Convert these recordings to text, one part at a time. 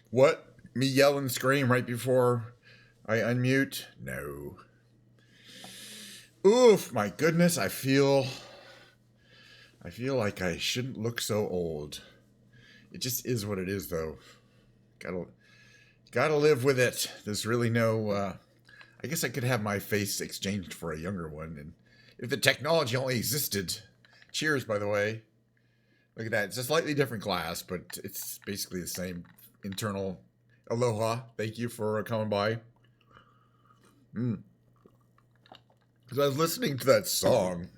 What? Me yell and scream right before I unmute? No. Oof, my goodness, I feel like I shouldn't look so old. It just is what it is though. Gotta live with it. There's really no I guess I could have my face exchanged for a younger one, and if the technology only existed. Cheers, by the way. Look at that. It's a slightly different glass, but it's basically the same internal. Aloha. Thank you for coming by. Because I was listening to that song.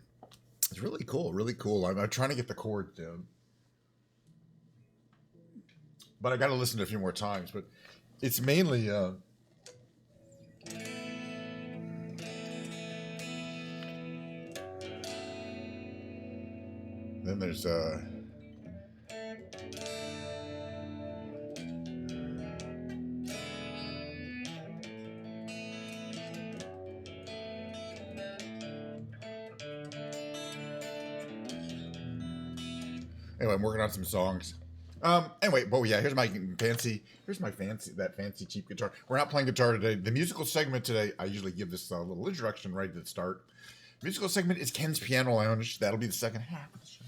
It's really cool, really cool. I'm trying to get the chords down. But I got to listen to it a few more times. But it's mainly. Then there's. Anyway, I'm working on some songs. Anyway, but yeah, here's my fancy cheap guitar. We're not playing guitar today. The musical segment today, I usually give this little introduction right at the start. The musical segment is Ken's Piano Lounge. That'll be the second half of the show.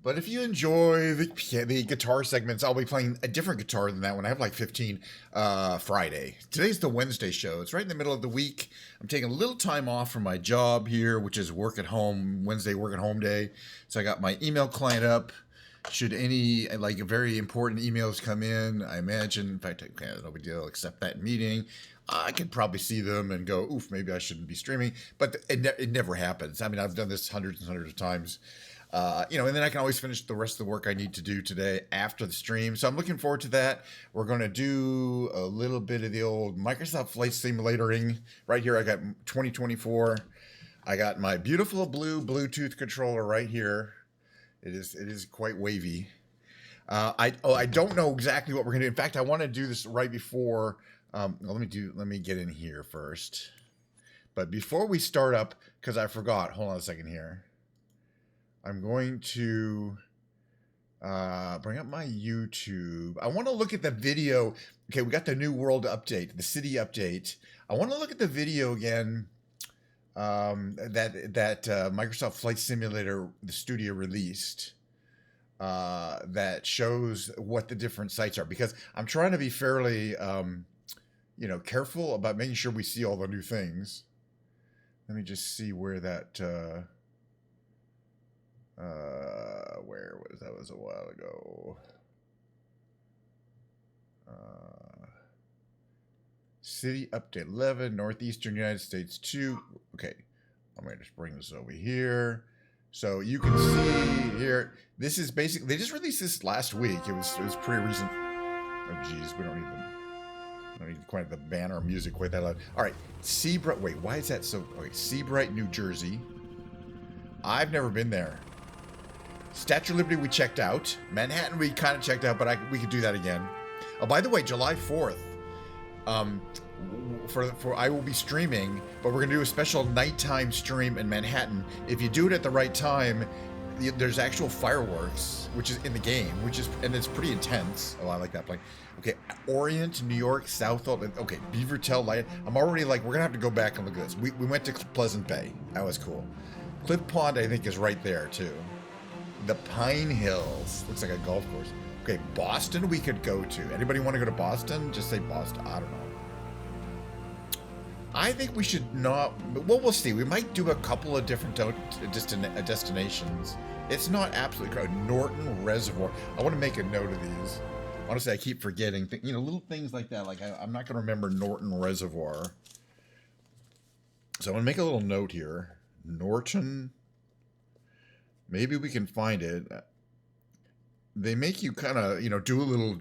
But if you enjoy the guitar segments, I'll be playing a different guitar than that one. I have like 15 Friday. Today's the Wednesday show. It's right in the middle of the week. I'm taking a little time off from my job here, which is work at home, Wednesday work at home day. So I got my email client up. Should any like very important emails come in, I imagine, in fact, okay, no big deal, accept that meeting. I could probably see them and go, oof, maybe I shouldn't be streaming. But it never happens. I mean, I've done this hundreds and hundreds of times. And then I can always finish the rest of the work I need to do today after the stream. So I'm looking forward to that. We're going to do a little bit of the old Microsoft Flight Simulatoring. Right here, I got 2024. I got my beautiful blue Bluetooth controller right here. It is quite wavy. I don't know exactly what we're going to do. In fact, I want to do this right before. Let me get in here first. But before we start up, because I forgot. Hold on a second here. I'm going to bring up my YouTube. I want to look at the video. Okay, we got the new world update, the city update. I want to look at the video again that Microsoft Flight Simulator, the studio released, that shows what the different sites are. Because I'm trying to be fairly, careful about making sure we see all the new things. Let me just see where that... where was that? Was a while ago. City update 11, Northeastern United States 2. Okay, I'm gonna just bring this over here, so you can see here. This is basically, they just released this last week. It was pretty recent. Oh geez, we don't need quite the banner music quite that loud. All right, Seabright. Wait, why is that so? Okay, Seabright, New Jersey. I've never been there. Statue of Liberty we checked out. Manhattan we kind of checked out, but we could do that again. Oh, by the way, July 4th, for I will be streaming, but we're gonna do a special nighttime stream in Manhattan. If you do it at the right time, there's actual fireworks, which is in the game, and it's pretty intense. Oh, I like that plane. Okay, Orient, New York, South. Okay, Beavertail Light. I'm already like, we're gonna have to go back and look at this. We went to Pleasant Bay. That was cool. Cliff Pond, I think, is right there too. The Pine Hills. Looks like a golf course. Okay, Boston we could go to. Anybody want to go to Boston? Just say Boston. I don't know. I think we should not... Well, we'll see. We might do a couple of different destinations. It's not absolutely correct. Norton Reservoir. I want to make a note of these. Honestly, I keep forgetting. Little things like that. Like, I'm not going to remember Norton Reservoir. So I'm going to make a little note here. Norton... Maybe we can find it. They make you kind of, do a little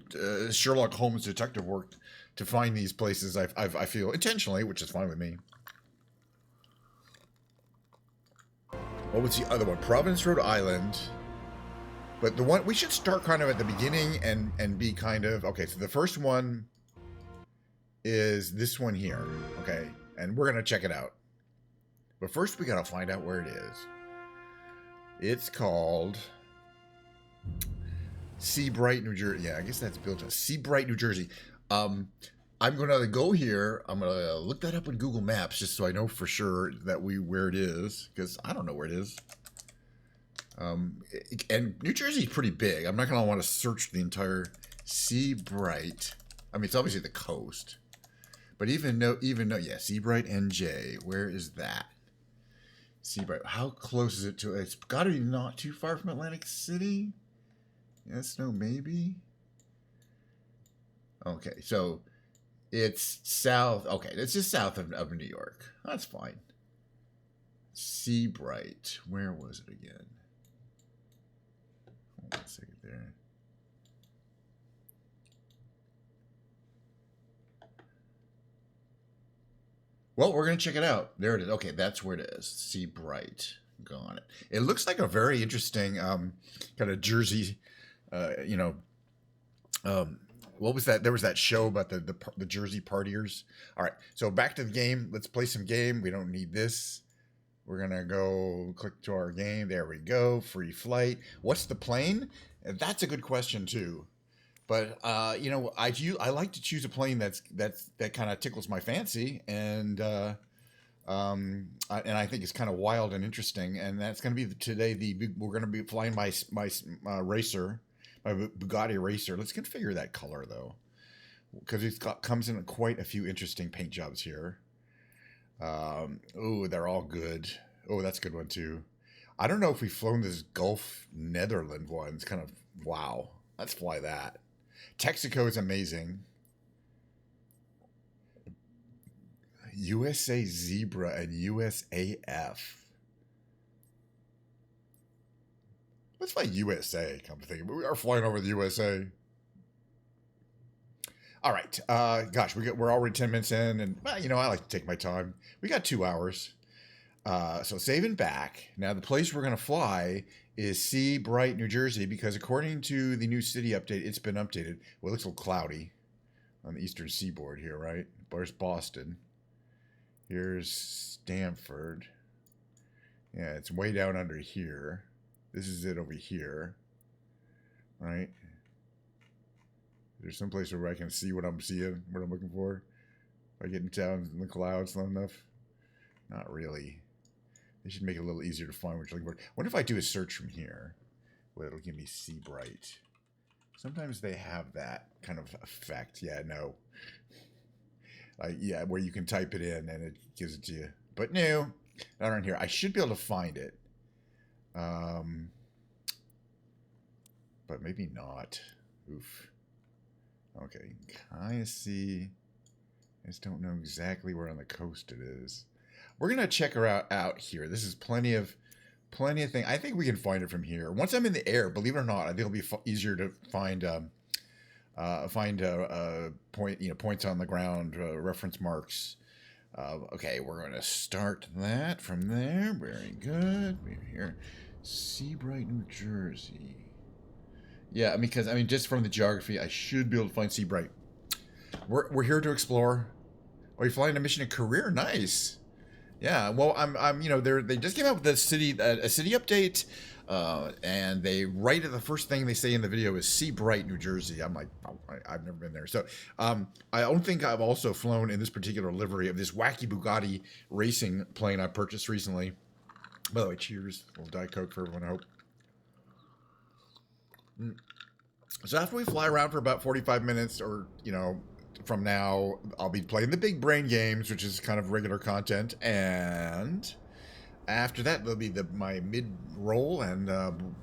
Sherlock Holmes detective work to find these places. I feel intentionally, which is fine with me. What was the other one? Providence, Rhode Island. But the one we should start kind of at the beginning and be kind of okay. So the first one is this one here, okay, and we're gonna check it out. But first, we gotta find out where it is. It's called Seabright, New Jersey. Yeah, I guess that's built in Seabright, New Jersey. Um, I'm gonna go here. I'm gonna look that up on Google Maps just so I know for sure that where it is, because I don't know where it is. And New Jersey's pretty big. I'm not gonna want to search the entire Seabright. I mean, it's obviously the coast, but even though, yeah, Seabright, NJ. Where is that? Seabright. How close is it to? It's got to be not too far from Atlantic City. Yes, no, maybe. Okay, so it's south. Okay, it's just south of New York. That's fine. Seabright. Where was it again? Hold on a second there. Well, we're going to check it out. There it is. Okay, that's where it is. Seabright. Got it. It looks like a very interesting kind of Jersey, you know, what was that? There was that show about the Jersey partiers. All right, so back to the game. Let's play some game. We don't need this. We're going to go click to our game. There we go. Free flight. What's the plane? That's a good question, too. But you know, I like to choose a plane that kind of tickles my fancy, and I think it's kind of wild and interesting. And that's going to be today. We're going to be flying my racer, my Bugatti racer. Let's configure that color though, because comes in quite a few interesting paint jobs here. Oh, they're all good. Oh, that's a good one too. I don't know if we've flown this Gulf Netherlands one. It's kind of wow. Let's fly that. Texaco is amazing. USA Zebra and USAF. Let's fly USA, come to think of it. We are flying over the USA. All right. Gosh, we're already 10 minutes in, and well, you know, I like to take my time. We got 2 hours. So saving back. Now the place we're going to fly is Seabright, New Jersey, because according to the new city update, it's been updated. Well, it looks a little cloudy on the eastern seaboard here, right? There's Boston. Here's Stamford. Yeah, it's way down under here. This is it over here, right? There's some place where I can see what I'm seeing, what I'm looking for. If I get in town in the clouds low enough. Not really. They should make it a little easier to find what you're looking for. What if I do a search from here? Well, it'll give me Seabright. Sometimes they have that kind of effect. Yeah, no. Yeah, where you can type it in and it gives it to you. But no, not around here. I should be able to find it. But maybe not. Oof. Okay, kind of see. I just don't know exactly where on the coast it is. We're gonna check her out here. This is plenty of thing. I think we can find it from here. Once I'm in the air, believe it or not, I think it'll be easier to find points on the ground, reference marks. Okay, we're gonna start that from there. Very good. We're here, Seabright, New Jersey. Yeah, because I mean, just from the geography, I should be able to find Seabright. We're here to explore. Are you flying a mission and career? Nice. Yeah. Well, I'm you know, they just came out with a city update, and right at the first thing they say in the video is Seabright, New Jersey. I'm like, oh, I've never been there. So I don't think I've also flown in this particular livery of this wacky Bugatti racing plane I purchased recently. By the way, cheers. A little Diet Coke for everyone, I hope. So after we fly around for about 45 minutes, or you know, from now, I'll be playing the big brain games, which is kind of regular content, and after that there'll be my mid roll and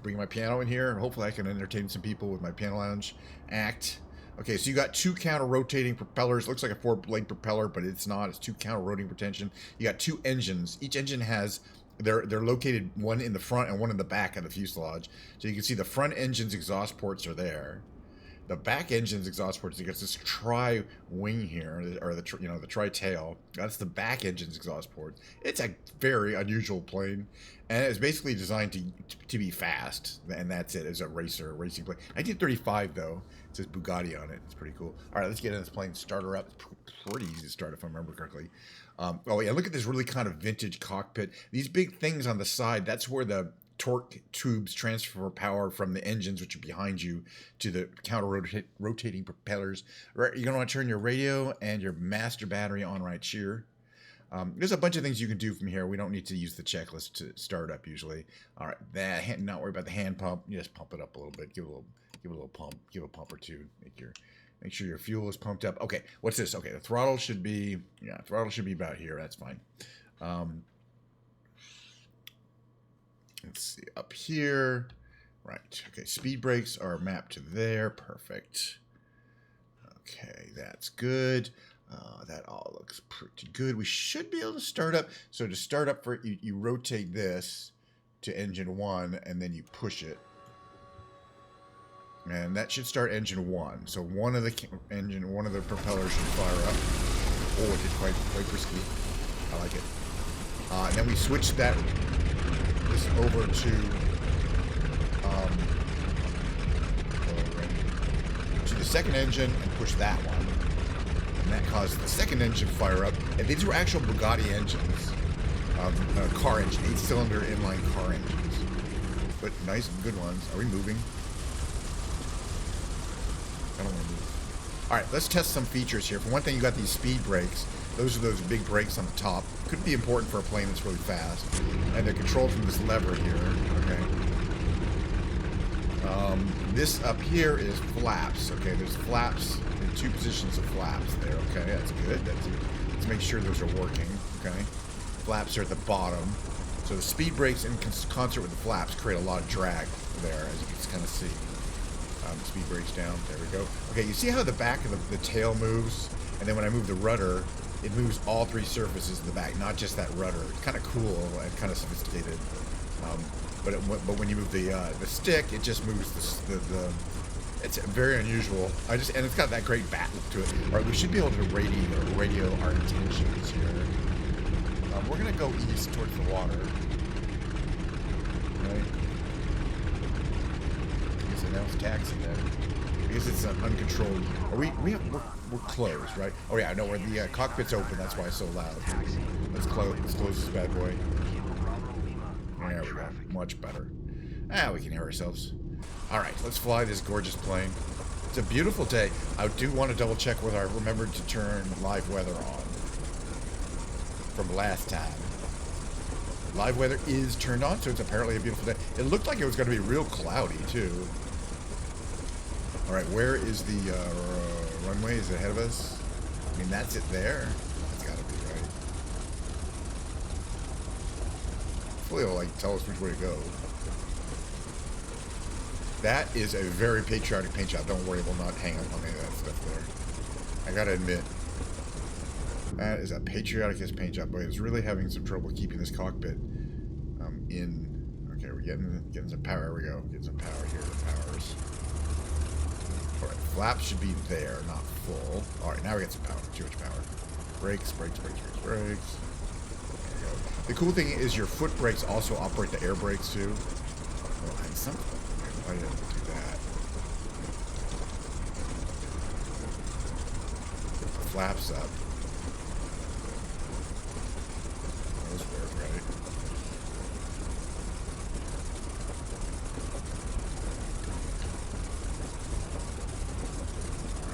bring my piano in here, and hopefully I can entertain some people with my piano lounge act. Okay, so you got 2 counter rotating propellers. Looks like a 4-blade propeller, but it's not. It's 2 counter rotating retention. You got 2 engines. Each engine has they're located one in the front and one in the back of the fuselage. So you can see the front engine's exhaust ports are there. The back engine's exhaust ports, you got this tri-wing here, or the tri-tail. That's the back engine's exhaust port. It's a very unusual plane, and it's basically designed to be fast, and that's it. It's a racing plane. 1935 though. It says Bugatti on it. It's pretty cool. All right, let's get in this plane. Start her up. It's pretty easy to start if I remember correctly. Oh yeah, look at this really kind of vintage cockpit. These big things on the side. That's where the torque tubes transfer power from the engines, which are behind you, to the rotating propellers. Right, you're going to want to turn your radio and your master battery on right here. There's a bunch of things you can do from here. We don't need to use the checklist to start up usually. All right, not worry about the hand pump. You just pump it up a little bit. Give it a little pump. Give it a pump or two. Make sure your fuel is pumped up. Okay, what's this? Okay, the throttle should be about here. That's fine. Let's see, up here. Right. Okay, speed brakes are mapped to there. Perfect. Okay, that's good. That all looks pretty good. We should be able to start up. So to start up, you rotate this to engine 1, and then you push it. And that should start engine 1. So one of the propellers should fire up. Oh, it did quite risky. I like it. And then we switch this over to the second engine and push that one. And that caused the second engine to fire up. And these were actual Bugatti engines. Car engine, 8-cylinder inline car engines. But nice and good ones. Are we moving? I don't want to move. Alright, let's test some features here. For one thing, you got these speed brakes. Those are those big brakes on the top. Could be important for a plane that's really fast. And they're controlled from this lever here. Okay. This up here is flaps. Okay, there's flaps in 2 positions of flaps there. Okay, that's good. Let's make sure those are working. Okay. Flaps are at the bottom. So the speed brakes in concert with the flaps create a lot of drag there, as you can kind of see. Speed brakes down. There we go. Okay, you see how the back of the tail moves? And then when I move the rudder, it moves all 3 surfaces in the back, not just that rudder. It's kind of cool and kind of sophisticated. But when you move the stick, it just moves it's very unusual. And it's got that great bat look to it. All right, we should be able to radio our intentions here. We're gonna go east towards the water. Right. So now it's taxi then. Because it's uncontrolled. We're closed, right? Oh yeah, I know where the cockpit's open. That's why it's so loud. Let's close this bad boy. There we go. Much better. We can hear ourselves. All right, let's fly this gorgeous plane. It's a beautiful day. I do want to double check whether I remembered to turn live weather on from last time. Live weather is turned on, so it's apparently a beautiful day. It looked like it was going to be real cloudy too. All right, where is the runway? Is it ahead of us? I mean, that's it there. That's got to be right. Hopefully it'll like tell us which way to go. That is a very patriotic paint job. Don't worry, we'll not hang up on any of that stuff there. I gotta admit, that is a patriotic paint job. Boy, it's really having some trouble keeping this cockpit in. Okay, we're getting some power. There we go. Getting some power here. The powers. All right, flaps should be there, not full. All right, now we get some power. Too much power. Brakes. There we go. The cool thing is your foot brakes also operate the air brakes too. Oh, and something. Why did I do that? Flaps up. That was weird, right?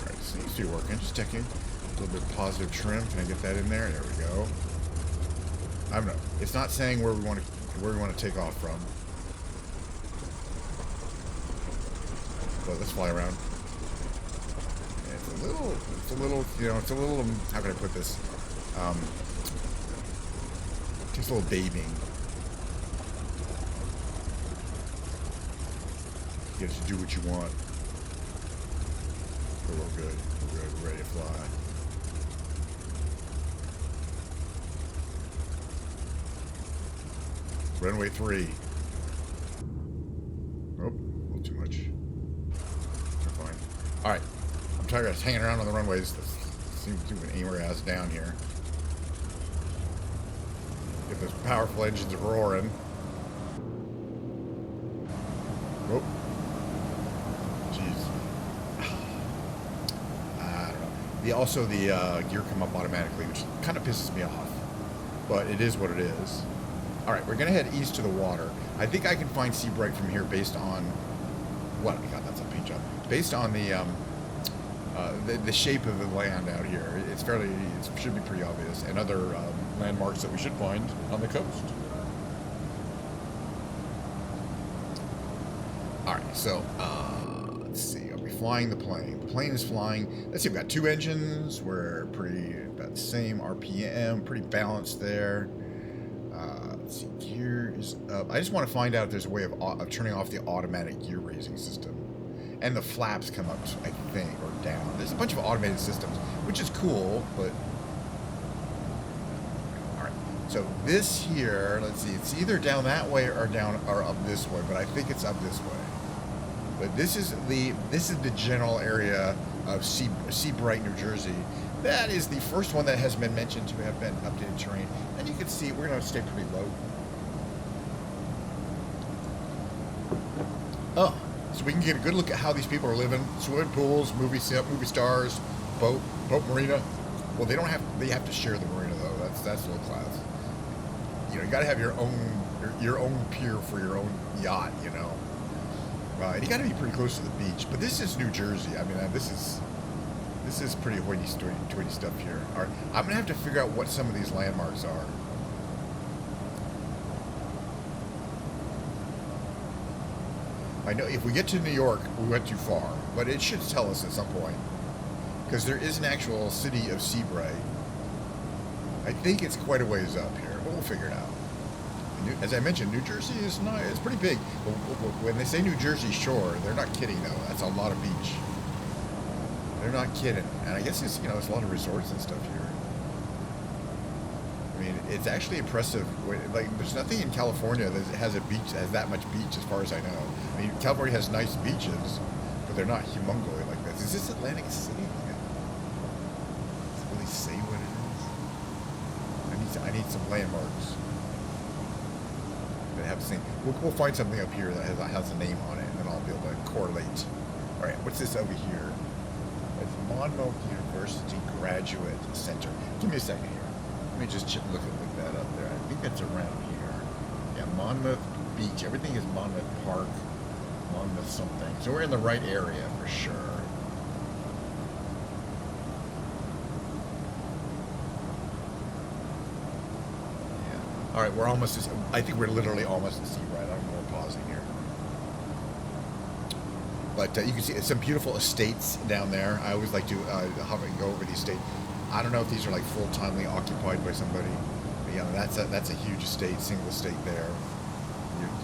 Alright, seems to be working. Just checking. A little bit of positive trim. Can I get that in there? There we go. I don't know. It's not saying where we want to take off from. But let's fly around. It's a little, how can I put this? Just a little babying. You get to do what you want. But we're good. We're ready to fly. Runway 3. Oh, a little too much. Fine. Alright. I'm tired of hanging around on the runways. This seems to aim our ass down here. Get those powerful engines roaring. Oh. Jeez. I don't know. Also, the gear come up automatically, which kind of pisses me off. But it is what it is. All right, we're gonna head east to the water. I think I can find Seabright from here based on what? Oh God, that's a paint job. Based on the shape of the land out here, it should be pretty obvious, and other landmarks that we should find on the coast. All right, so let's see. Are we flying the plane? The plane is flying. Let's see. We've got 2 engines. We're pretty about the same RPM. Pretty balanced there. Let's see. Gear is up. I just want to find out if there's a way of turning off the automatic gear raising system. And the flaps come up, I think, or down. There's a bunch of automated systems, which is cool, but... Alright, so this here, let's see, it's either down that way or down or up this way, but I think it's up this way. But this is the general area of Seabright, New Jersey. That is the first one that has been mentioned to have been updated terrain. And you can see we're going to stay pretty low. Oh. So we can get a good look at how these people are living. Swimming pools, movie stars, boat marina. Well, they have to share the marina though. That's low class. You know, you got to have your own pier for your own yacht. You know, and you got to be pretty close to the beach. But this is New Jersey. I mean, this is pretty hoity-toity stuff here. All right, I'm gonna have to figure out what some of these landmarks are. I know if we get to New York, we went too far, but it should tell us at some point. Because there is an actual city of Seabright. I think it's quite a ways up here, but we'll figure it out. As I mentioned, New Jersey is it's pretty big. When they say New Jersey Shore, they're not kidding though. That's a lot of beach. They're not kidding. And I guess it's, you know, there's a lot of resorts and stuff here. I mean, it's actually impressive. Like, there's nothing in California that has that much beach, as far as I know. I mean, California has nice beaches, but they're not humongoid like this. Is this Atlantic City? Does it really say what it is? I need some landmarks that have the same. We'll find something up here that has a name on it, and then I'll be able to correlate. All right, what's this over here? It's Monmouth University Graduate Center. Give me a second here. Let me just look that up there. I think that's around here. Yeah, Monmouth Beach. Everything is Monmouth Park, Monmouth something. So we're in the right area for sure. Yeah. All right, we're almost. I think we're literally almost at Seabright. I don't know. We're pausing here. But you can see some beautiful estates down there. I always like to go over these estates. I don't know if these are like full-timely occupied by somebody. But yeah, that's a huge estate, single estate there.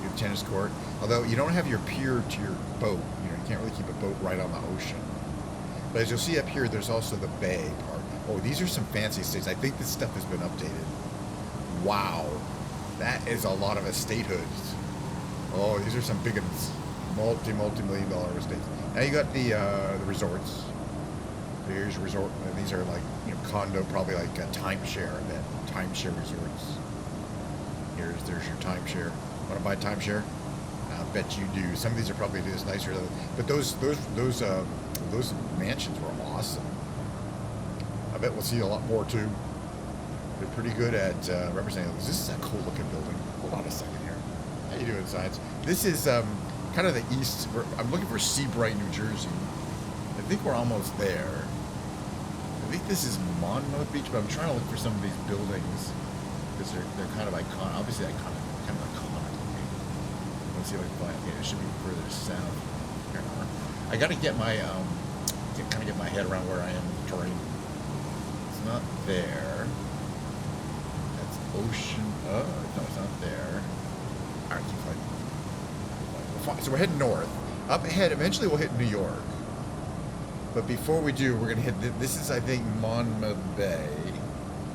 Your tennis court. Although you don't have your pier to your boat. You know, you can't really keep a boat right on the ocean. But as you'll see up here, there's also the bay part. Oh, these are some fancy estates. I think this stuff has been updated. Wow, that is a lot of estate-hoods. Oh, these are some big ones. Multi-million dollar estates. Now you got the resorts. Here's a resort. These are like, you know, condo, probably like a timeshare. That timeshare resorts. There's your timeshare. Want to buy timeshare? I bet you do. Some of these are probably just nicer, but those mansions were awesome. I bet we'll see a lot more too. They're pretty good at representing those. This is a cool looking building. Hold on a second here. How you doing, science? This is kind of the east. I'm looking for Seabright, New Jersey. I think we're almost there. I think this is Monmouth Beach, but I'm trying to look for some of these buildings because they're kind of iconic. Obviously, kind of iconic looking. Let's see if I can find. Okay, it should be further south. Here, I got to get my get my head around where I am in the terrain. It's not there. That's ocean. Oh no, it's not there. All right, keep fighting. So we're heading north. Up ahead, eventually we'll hit New York. But before we do, we're going to hit, this is, I think, Monmouth Bay,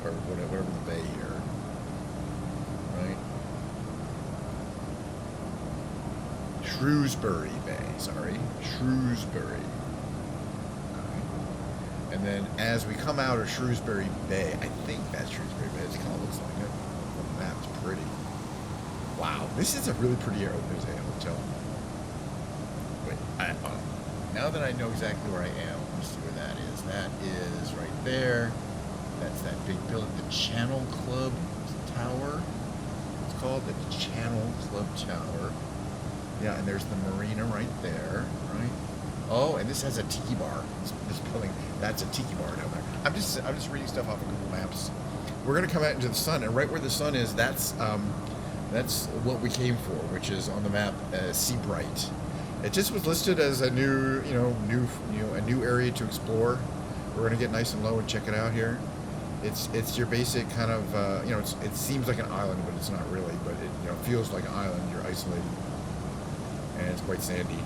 or whatever the bay here, right? Shrewsbury Bay, sorry. Shrewsbury. Okay. And then as we come out of Shrewsbury Bay, I think that's Shrewsbury Bay. It kind of looks like it on the map. It's pretty. Wow, this is a really pretty area. There's a hotel. Wait, now that I know exactly where I am, let's see where that is. That is right there. That's that big building, the Channel Club Tower. It's it's called? The Channel Club Tower. Yeah, and there's the marina right there, right? Oh, and this has a tiki bar. This building, that's a tiki bar down there. I'm just reading stuff off of Google Maps. We're gonna come out into the sun, and right where the sun is, that's what we came for, which is on the map Seabright. It just was listed as a new area to explore. We're gonna get nice and low and check it out here. It's your basic kind of it seems like an island, but it's not really. But it feels like an island. You're isolated, and it's quite sandy.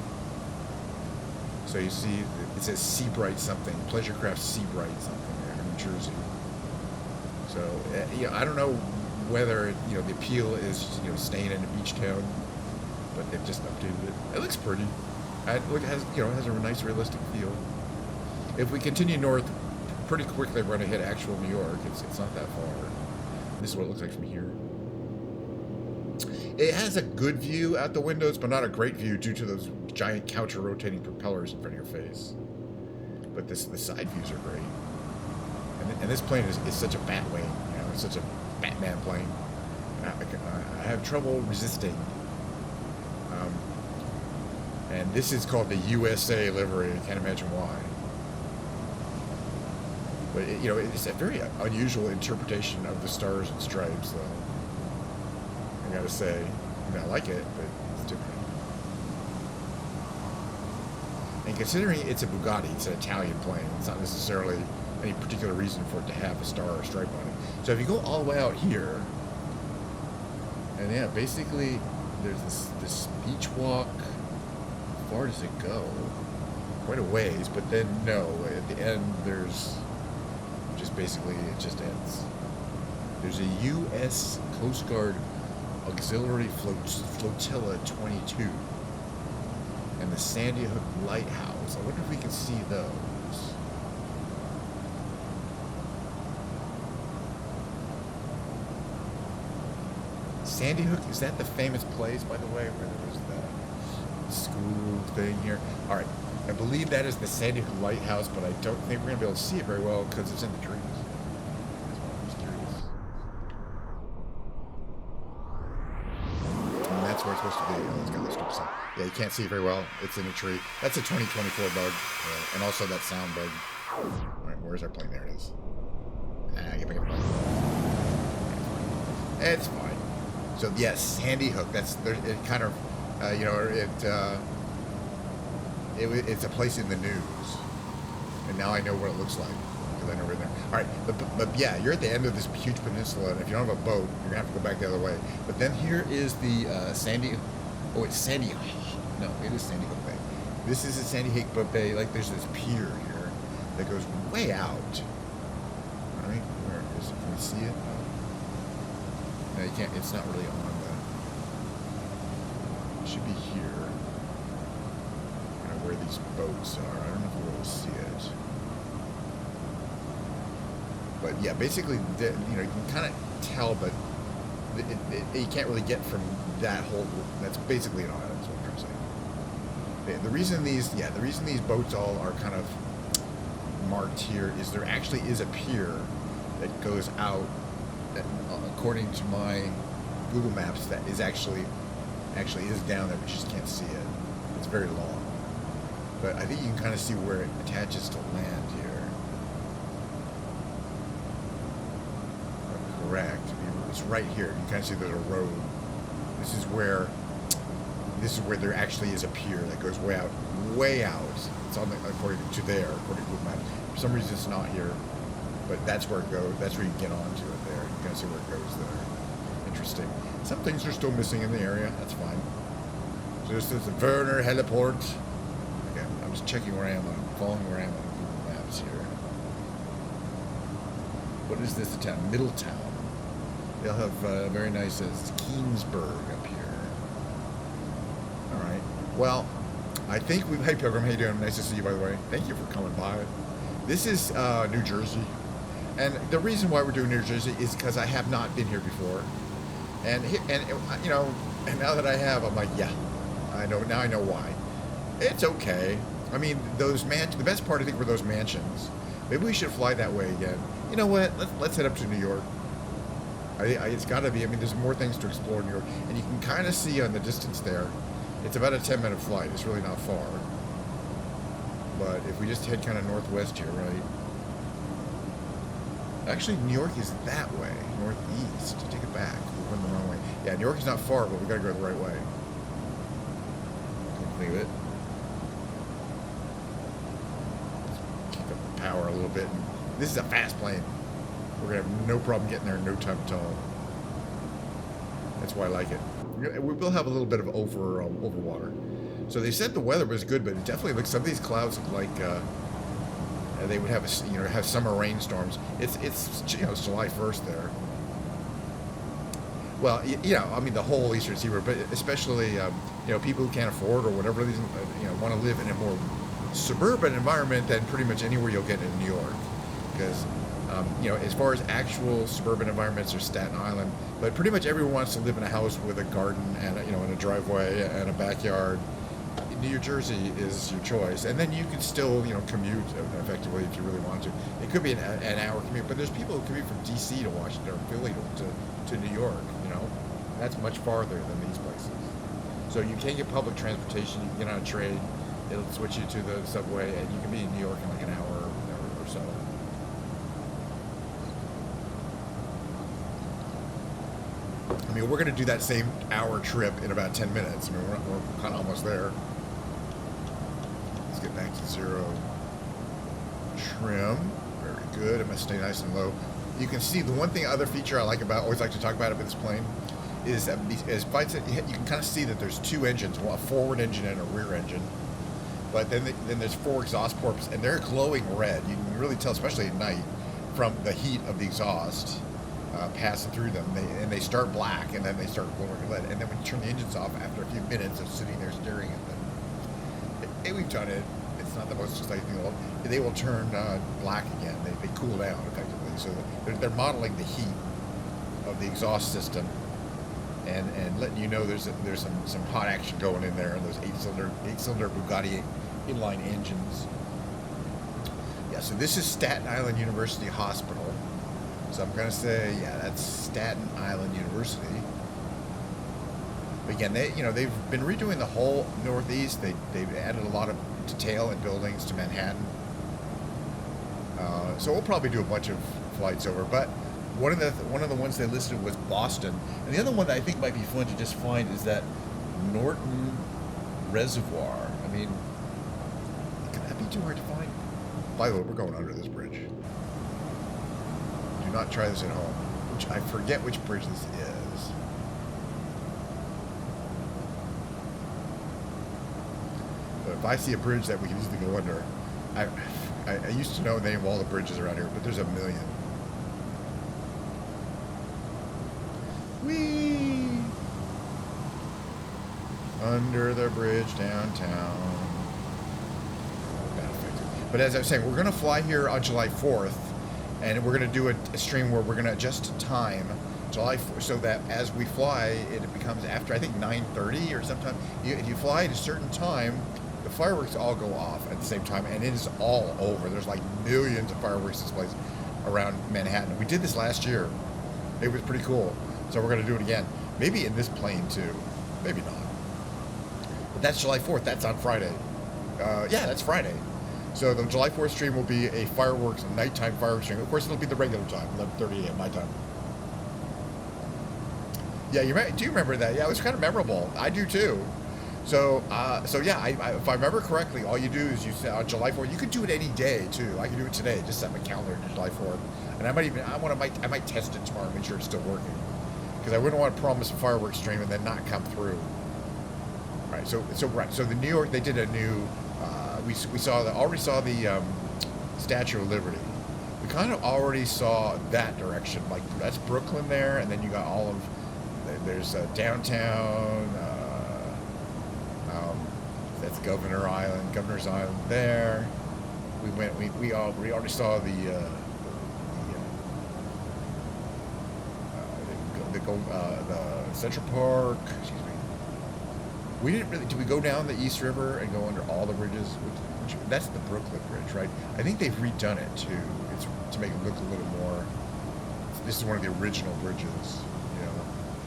So you see, it says Seabright something, Pleasurecraft Seabright something there in New Jersey. So I don't know whether the appeal is staying in a beach town, but they've just updated it. It looks pretty. It has a nice realistic feel. If we continue north, pretty quickly we're going to hit actual New York. It's not that far. This is what it looks like from here. It has a good view out the windows, but not a great view due to those giant counter-rotating propellers in front of your face. But the side views are great. And this plane is such a bat wing. It's such a Batman plane. I have trouble resisting. And this is called the USA livery. I can't imagine why. But it's a very unusual interpretation of the stars and stripes, though. I gotta say, I like it, but it's different. And considering it's a Bugatti, it's an Italian plane. It's not necessarily any particular reason for it to have a star or stripe on it. So if you go all the way out here, and yeah, basically there's this beach walk. How far does it go? Quite a ways, but then no, at the end there's just basically it just ends. There's a U.S. Coast Guard Auxiliary Flotilla 22 and the Sandy Hook Lighthouse. I wonder if we can see those. Sandy Hook, is that the famous place, by the way, where there was the school thing here? All right, I believe that is the Sandy Hook Lighthouse, but I don't think we're going to be able to see it very well because it's in the trees. That's why I'm just curious. And that's where it's supposed to be. Oh, it's got this stupid sound. Yeah, you can't see it very well. It's in a tree. That's a 2024 bug, and also that sound bug. All right, where's our plane? There it is. Get back up. It's fine. So yes, Sandy Hook. It kind of, it's a place in the news, and now I know what it looks like because I never been there. All right, but yeah, you're at the end of this huge peninsula, and if you don't have a boat, you're gonna have to go back the other way. But then here is the Sandy. Oh, it's Sandy. No, it is Sandy Hook Bay. This is a Sandy Hook Bay. Like there's this pier here that goes way out. All right, where is it? Can we see it? No, you can't. It's not really on the. It should be here. Kind of where these boats are. I don't know if we'll see it. But yeah, basically, you can kind of tell, but you can't really get from that whole. That's basically an island. Is what I'm trying to say. The reason these boats all are kind of marked here is there actually is a pier that goes out. That, according to my Google Maps, that is actually is down there, but you just can't see it. It's very long, but I think you can kind of see where it attaches to land here. Correct. It's right here. You can kind of see there's a road. This is where there actually is a pier that goes way out. It's on according to Google Maps. For some reason, it's not here. But that's where it goes. That's where you get onto it there. You can see where it goes there. Interesting. Some things are still missing in the area. That's fine. So this is the Werner Heliport. Okay, I'm just checking where I am. I'm following where I am on Google Maps here. What is this town? Middletown. They'll have very nice as Keensburg up here. All right. Well, I think hey Pilgrim, how you doing? Nice to see you, by the way. Thank you for coming by. This is New Jersey. And the reason why we're doing New Jersey is because I have not been here before, and now that I have, I'm like, yeah, I know now. I know why. It's okay. I mean, the best part I think were those mansions. Maybe we should fly that way again. You know what? Let's head up to New York. It's got to be. I mean, there's more things to explore in New York, and you can kind of see on the distance there. It's about a 10-minute flight. It's really not far. But if we just head kind of northwest here, right? Actually, New York is that way, northeast. Take it back. We're going the wrong way. Yeah, New York is not far, but we got to go the right way. Leave it. Keep up the power a little bit. This is a fast plane. We're going to have no problem getting there in no time at all. That's why I like it. We will have a little bit of overwater. So they said the weather was good, but it definitely looks, some of these clouds look like they would have have summer rainstorms. It's it's July 1st there. Well, I mean the whole Eastern Seaboard, but especially people who can't afford or whatever reason want to live in a more suburban environment than pretty much anywhere you'll get in New York, because as far as actual suburban environments, there's Staten Island, but pretty much everyone wants to live in a house with a garden and and a driveway and a backyard. New Jersey is your choice, and then you can still commute effectively if you really want to. It could be an hour commute, but there's people who commute from D.C. to Washington or Philly to New York. That's much farther than these places. So you can get public transportation. You can get on a train. It'll switch you to the subway, and you can be in New York in like an hour or so. I mean, we're going to do that same hour trip in about 10 minutes. I mean, we're kind of almost there. Let's get back to zero trim. Very good. It must stay nice and low. You can see the one thing, other feature I always like to talk about this plane, is that as flights, you can kind of see that there's two engines, a forward engine and a rear engine. But then there's four exhaust ports, and they're glowing red. You can really tell, especially at night, from the heat of the exhaust passing through them. They start black, and then they start glowing red. And then when you turn the engines off, after a few minutes of sitting there staring at them, we've done it. It's not the most exciting thing. They will turn black again. They cool down effectively. So they're modeling the heat of the exhaust system, and letting you know there's some hot action going in there, and those eight-cylinder Bugatti inline engines. Yeah, so this is Staten Island University Hospital. So I'm gonna say, yeah, that's Staten Island University. But again, they've been redoing the whole Northeast. They've added a lot of detail and buildings to Manhattan. So we'll probably do a bunch of flights over. But one of the ones they listed was Boston, and the other one that I think might be fun to just find is that Norton Reservoir. I mean, can that be too hard to find? By the way, we're going under this bridge. Do not try this at home. I forget which bridge this is. But if I see a bridge that we can easily go under, I used to know the name of all the bridges around here, but there's a million. Whee! Under the bridge downtown. But as I was saying, we're going to fly here on July 4th, and we're going to do a stream where we're going to adjust time July 4th, so that as we fly, it becomes after, I think, 9:30 or sometime. If you fly at a certain time, the fireworks all go off at the same time, and it is all over. There's like millions of fireworks displays around Manhattan. We did this last year. It was pretty cool. So we're going to do it again. Maybe in this plane, too. Maybe not. But that's July 4th. That's on Friday. Yeah, that's Friday. So the July 4th stream will be a nighttime fireworks stream. Of course, it'll be the regular time, 11:30 a.m. my time. Yeah, do you remember that? Yeah, it was kind of memorable. I do, too. So yeah, if I remember correctly, all you do is you say on July 4th. You could do it any day too. I can do it today. Just set my calendar to July 4th, and I might test it tomorrow, make sure it's still working, because I wouldn't want to promise a fireworks stream and then not come through. Right. So the New York, they did a new. We already saw the Statue of Liberty. We kind of already saw that direction. Like that's Brooklyn there, and then you got all of there's downtown. That's Governor's Island there. We already saw the Central Park. Excuse me. We didn't really. Did we go down the East River and go under all the bridges? That's the Brooklyn Bridge, right? I think they've redone it to make it look a little more. This is one of the original bridges. You know,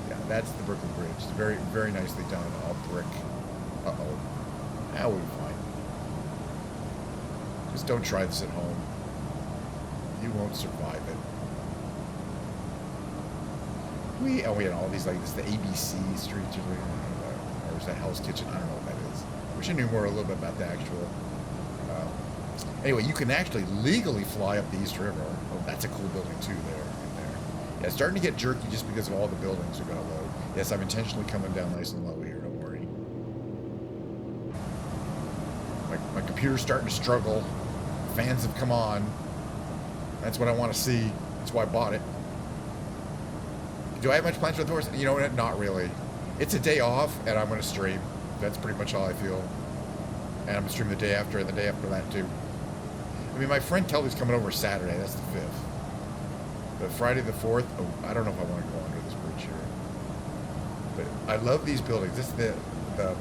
yeah, that's the Brooklyn Bridge. It's very, very nicely done. All brick. Uh-oh. Now we'll be fine. Just don't try this at home. You won't survive it. We had all these, like, this is the ABC streets or is that Hell's Kitchen? I don't know what that is. I wish I knew more a little bit about the actual. Anyway, you can actually legally fly up the East River. Oh, that's a cool building too there. Right there. Yeah, it's starting to get jerky just because of all the buildings are going to load. Yes, I'm intentionally coming down nice and low here. Don't worry. My computer's starting to struggle. Fans have come on. That's what I want to see. That's why I bought it. Do I have much plans for the horse? You know what? Not really. It's a day off, and I'm going to stream. That's pretty much how I feel. And I'm going to stream the day after and the day after that, too. I mean, my friend Kelly's coming over Saturday. That's the 5th. But Friday the 4th, oh, I don't know if I want to go under this bridge here. But I love these buildings. This is I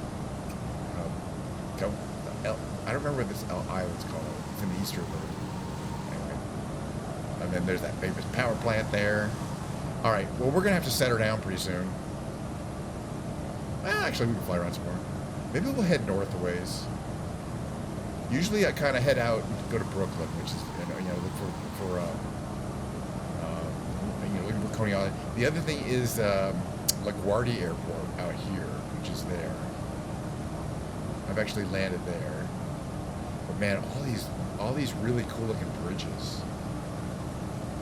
don't remember what this island's called. It's in the East River. Anyway. And then there's that famous power plant there. All right, well, we're going to have to set her down pretty soon. Well, actually, we can fly around some more. Maybe we'll head north a ways. Usually I kind of head out and go to Brooklyn, which is, look for looking for Coney Island. The other thing is LaGuardia Airport out here, which is there. I've actually landed there. But man, all these really cool looking bridges.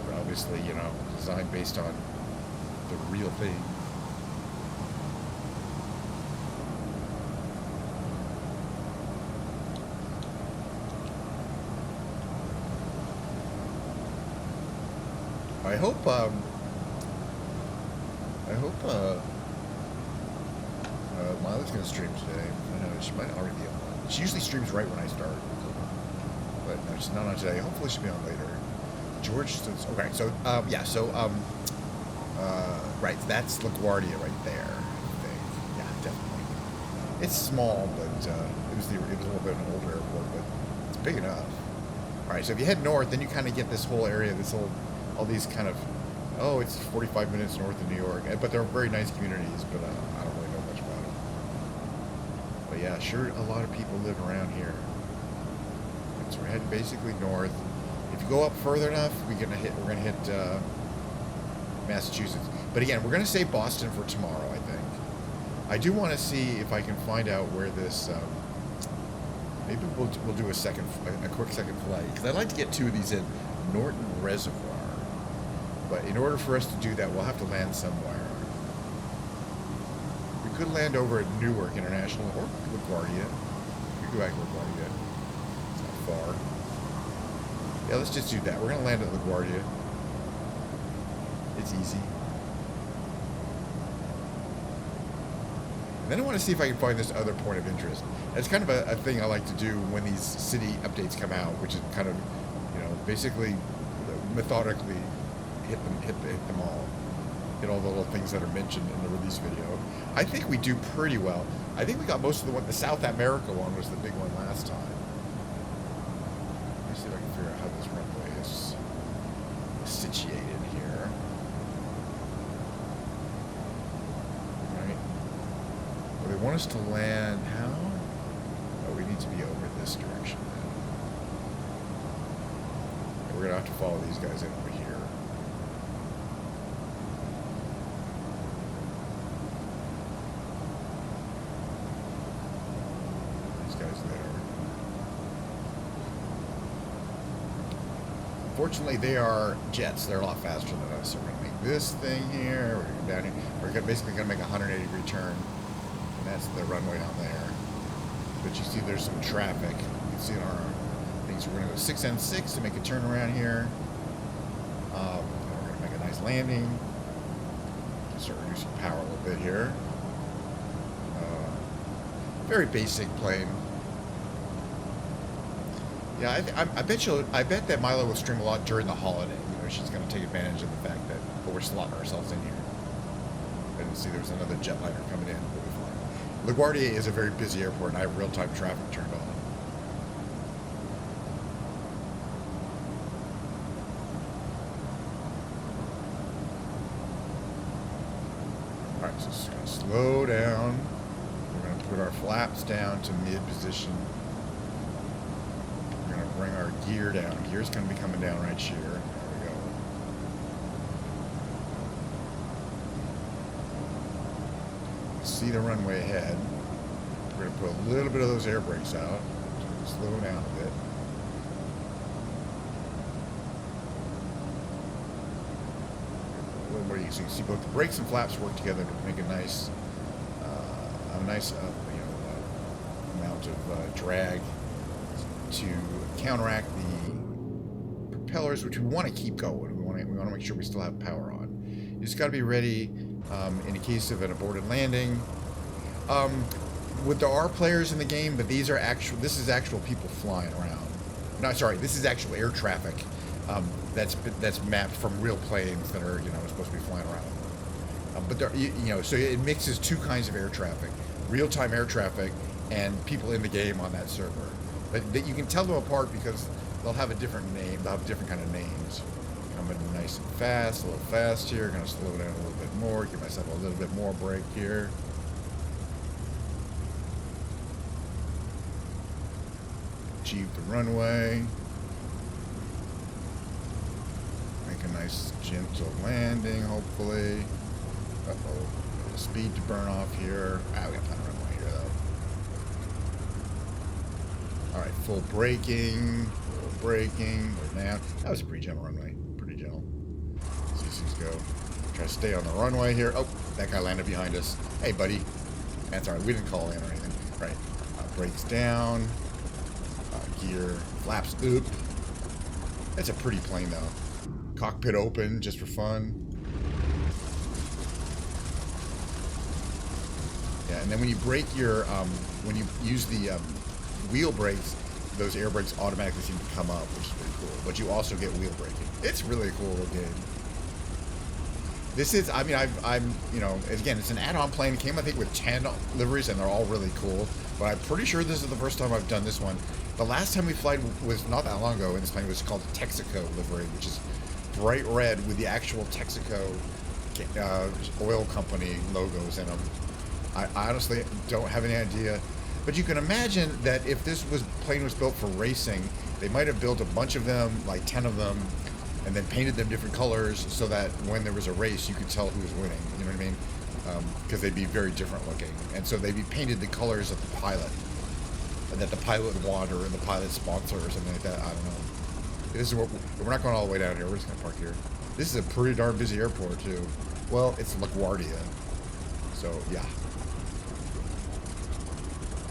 They're obviously, designed based on the real thing. I hope Mila's gonna stream today. I know she might already be on. She usually streams right when I start, but no, she's not on today. Hopefully she'll be on later. George says, okay, so right, that's LaGuardia right there. I think, yeah, definitely. It's small, but it was a little bit of an older airport, but it's big enough. All right, so if you head north, then you kind of get this whole area, all these kind of, it's 45 minutes north of New York. But they're very nice communities, but I don't really know much about them. But yeah, sure, a lot of people live around here. And so we're heading basically north. If you go up further enough, we're gonna hit Massachusetts. But again, we're gonna save Boston for tomorrow, I think. I do want to see if I can find out where this. Maybe we'll do a quick second flight, because I'd like to get 2 of these in Norton Reservoir. But in order for us to do that, we'll have to land somewhere. We could land over at Newark International or LaGuardia. We could go back to LaGuardia. It's not far. Yeah, let's just do that. We're going to land at LaGuardia. It's easy. And then I want to see if I can find this other point of interest. It's kind of a thing I like to do when these city updates come out, which is kind of, basically methodically hit them all. Hit all the little things that are mentioned in the release video. I think we do pretty well. I think we got most of the South America one was the big one last time. Let me see if I can figure out how this runway is situated here. Right. Well, they want us to land how? Oh, we need to be over this direction then. And we're gonna have to follow these guys in over here. Fortunately, they are jets. They're a lot faster than us. So we're going to make this thing here. We're going to go down here. We're basically going to make a 180-degree turn. And that's the runway down there. But you see there's some traffic. You can see in our things. We're going to go 6N6 to make a turn around here. We're going to make a nice landing. Start reducing power a little bit here. Very basic plane. Yeah, I bet that Milo will stream a lot during the holiday. She's going to take advantage of the fact that we're slotting ourselves in here. I didn't see there was another jetliner coming in. We'll be fine. LaGuardia is a very busy airport, and I have real-time traffic turned on. So just gonna slow down. We're gonna put our flaps down to mid position. We're gonna bring our gear down. Gear's gonna be coming down right here. There we go. See the runway ahead. We're gonna put a little bit of those air brakes out. Slow down a bit. A little more easy. See both the brakes and flaps work together to make a nice amount of drag to counteract the propellers, which we want to keep going. We want to make sure we still have power on. You just got to be ready in the case of an aborted landing. There are players in the game, but these are actual. This is actual people flying around. No, sorry, this is actual air traffic that's mapped from real planes that are supposed to be flying around. But there, so it mixes two kinds of air traffic: real-time air traffic and people in the game on that server. But you can tell them apart because they'll have a different name. They'll have different kind of names. Coming nice and fast, a little fast here. Gonna slow down a little bit more. Give myself a little bit more brake here. Achieve the runway. Make a nice gentle landing, hopefully. Uh-oh. Speed to burn off here. We got plenty of runway here, though. Alright, full braking. Full braking. Now, that was a pretty gentle runway. Pretty gentle. Let's see these go. Try to stay on the runway here. Oh, that guy landed behind us. Hey, buddy. That's alright. We didn't call in or anything. Right. Brakes down. Gear. Flaps up. That's a pretty plane, though. Cockpit open, just for fun. Yeah, and then when you brake your, when you use the wheel brakes, those air brakes automatically seem to come up, which is pretty cool. But you also get wheel braking. It's really a cool little game. This is, I mean, I'm, again, it's an add-on plane. It came, I think, with 10 liveries, and they're all really cool. But I'm pretty sure this is the first time I've done this one. The last time we flight was not that long ago, and this plane was called Texaco livery, which is bright red with the actual Texaco oil company logos in them. I honestly don't have any idea. But you can imagine that if this plane was built for racing, they might have built a bunch of them, like 10 of them, and then painted them different colors so that when there was a race, you could tell who was winning. You know what I mean? Because they'd be very different looking. And so they'd be painted the colors of the pilot. And that the pilot would want or the pilot sponsor or something like that. I don't know. This is what we're not going all the way down here. We're just going to park here. This is a pretty darn busy airport, too. Well, it's LaGuardia. So, yeah.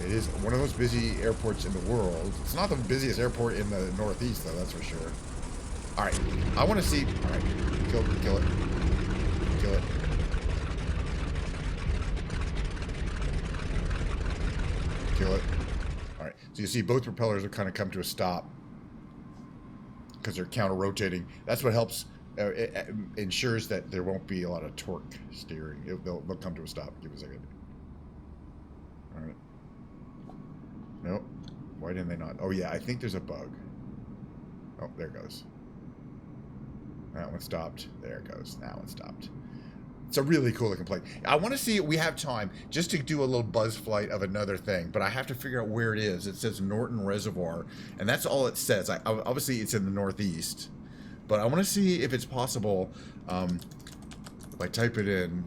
It is one of those busy airports in the world. It's not the busiest airport in the Northeast, though, that's for sure. Alright, I want to see... Alright, kill it. Kill it. Kill it. Alright, so you see both propellers have kind of come to a stop because they're counter-rotating. That's what helps, it ensures that there won't be a lot of torque steering. They'll come to a stop. Give it a second. Alright. Nope. Why didn't they not? Oh, yeah, I think there's a bug. Oh, there it goes. That one stopped. There it goes. That one stopped. It's a really cool looking plane. I want to see, we have time just to do a little buzz flight of another thing, but I have to figure out where it is. It says Norton Reservoir, and that's all it says. Obviously, it's in the Northeast, but I want to see if it's possible, if I type it in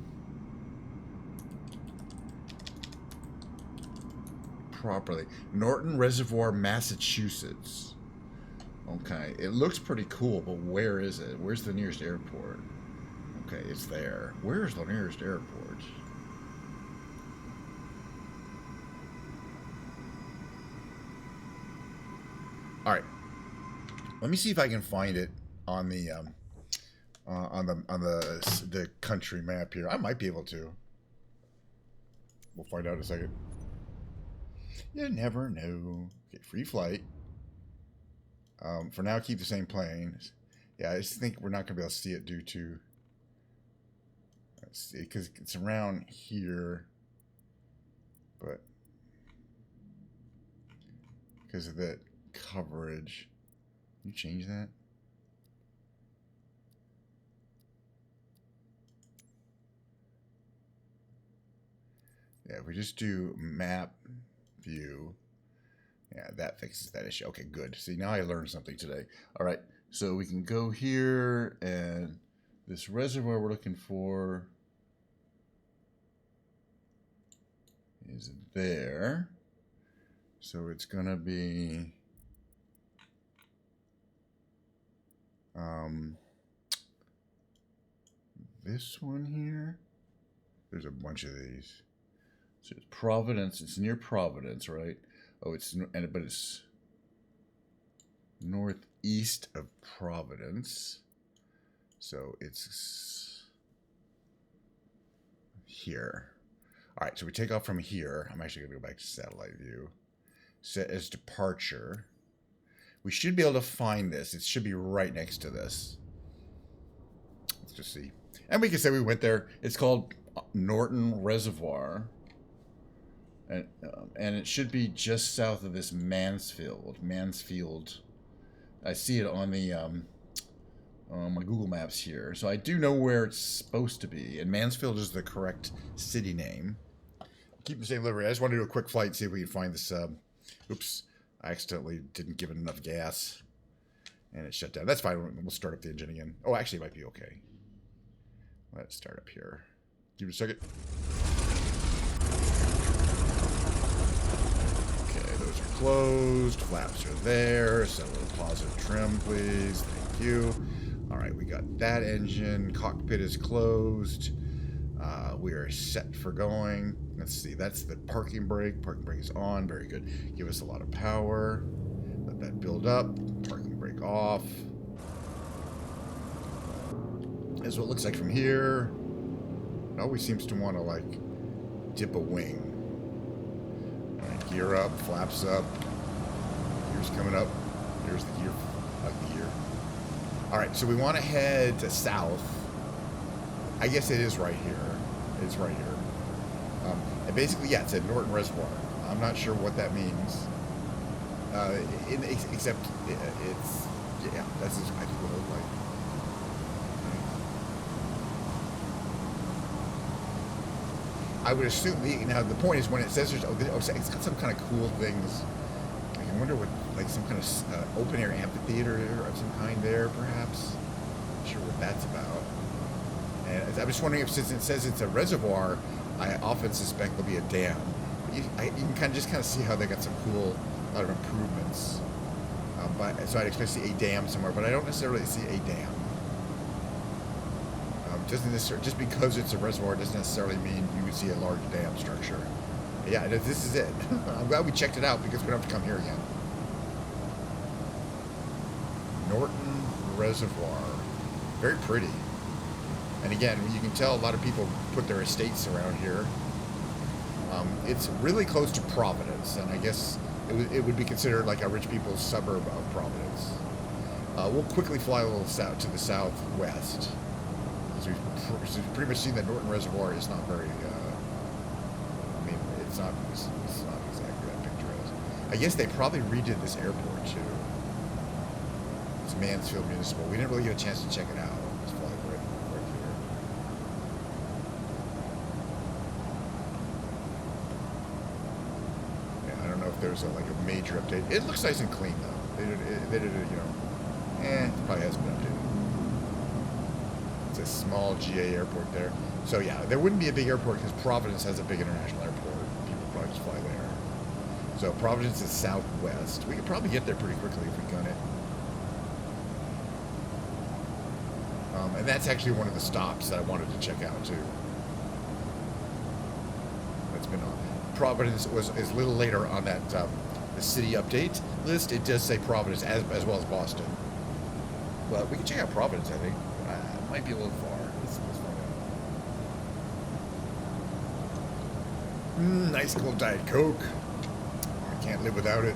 properly. Norton Reservoir, Massachusetts. Okay, it looks pretty cool, but where is it? Where's the nearest airport? Okay, it's there. Where's the nearest airport? All right. Let me see if I can find it on the the country map here. I might be able to. We'll find out in a second. You never know. Okay, free flight. For now, keep the same plane. Yeah, I just think we're not gonna be able to see it due to. Let's see, because it's around here, but because of the coverage. Can you change that? Yeah, if we just do map view, yeah, that fixes that issue. Okay, good. See, now I learned something today. All right, so we can go here, and this reservoir we're looking for is there. So it's gonna be this one here. There's a bunch of these. So it's Providence. It's near Providence, right? Oh, but it's northeast of Providence. So it's here. All right, so we take off from here. I'm actually going to go back to satellite view. Set as departure. We should be able to find this. It should be right next to this. Let's just see. And we can say we went there. It's called Norton Reservoir. And it should be just south of this Mansfield. I see it on the my Google Maps here. So I do know where it's supposed to be. And Mansfield is the correct city name. Keep the same livery. I just want to do a quick flight and see if we can find this. Oops. I accidentally didn't give it enough gas. And it shut down. That's fine. We'll start up the engine again. Oh, actually, it might be okay. Let's start up here. Give it a second. Okay, those are closed. Flaps are there. Set a little positive trim, please. Thank you. All right, we got that engine. Cockpit is closed. We are set for going. Let's see. That's the parking brake. Parking brake is on. Very good. Give us a lot of power. Let that build up. Parking brake off. That's what it looks like from here. It always seems to want to, like, dip a wing. All right, gear up, flaps up. Gear's coming up. Here's the gear. The gear. All right, so we want to head to south. I guess it is right here. It's right here. And basically, yeah, it's at Norton Reservoir. I'm not sure what that means. Except it's, yeah, that's exactly what it looks like. I would assume now the point is when it says there's it's got some kind of cool things. Like, I wonder what, like, some kind of open air amphitheater of some kind there, perhaps. Not sure what that's about. And I'm just wondering if, since it says it's a reservoir, I often suspect there'll be a dam. But you can kind of see how they got some cool improvements. So I'd expect to see a dam somewhere, but I don't necessarily see a dam. Doesn't necessarily, just because it's a reservoir doesn't necessarily mean you would see a large dam structure. Yeah, this is it. I'm glad we checked it out because we don't have to come here again. Norton Reservoir. Very pretty. And again, you can tell a lot of people put their estates around here. It's really close to Providence, and I guess it would be considered like a rich people's suburb of Providence. We'll quickly fly a little south to the southwest. We've pretty much seen that Norton Reservoir is not very, I mean, it's not exactly that picturesque. I guess they probably redid this airport too. It's Mansfield Municipal. We didn't really get a chance to check it out. Let's fly right here. Yeah, I don't know if there's like a major update. It looks nice and clean though. They did it, it probably hasn't been updated. A small GA airport there. So yeah, there wouldn't be a big airport because Providence has a big international airport. People probably just fly there. So Providence is southwest. We could probably get there pretty quickly if we gun it. And that's actually one of the stops that I wanted to check out too. That's been on. Providence is a little later on that the city update list. It does say Providence as well as Boston. Well, we can check out Providence, I think. Might be a little far. Let's find out. Nice cold Diet Coke. I can't live without it.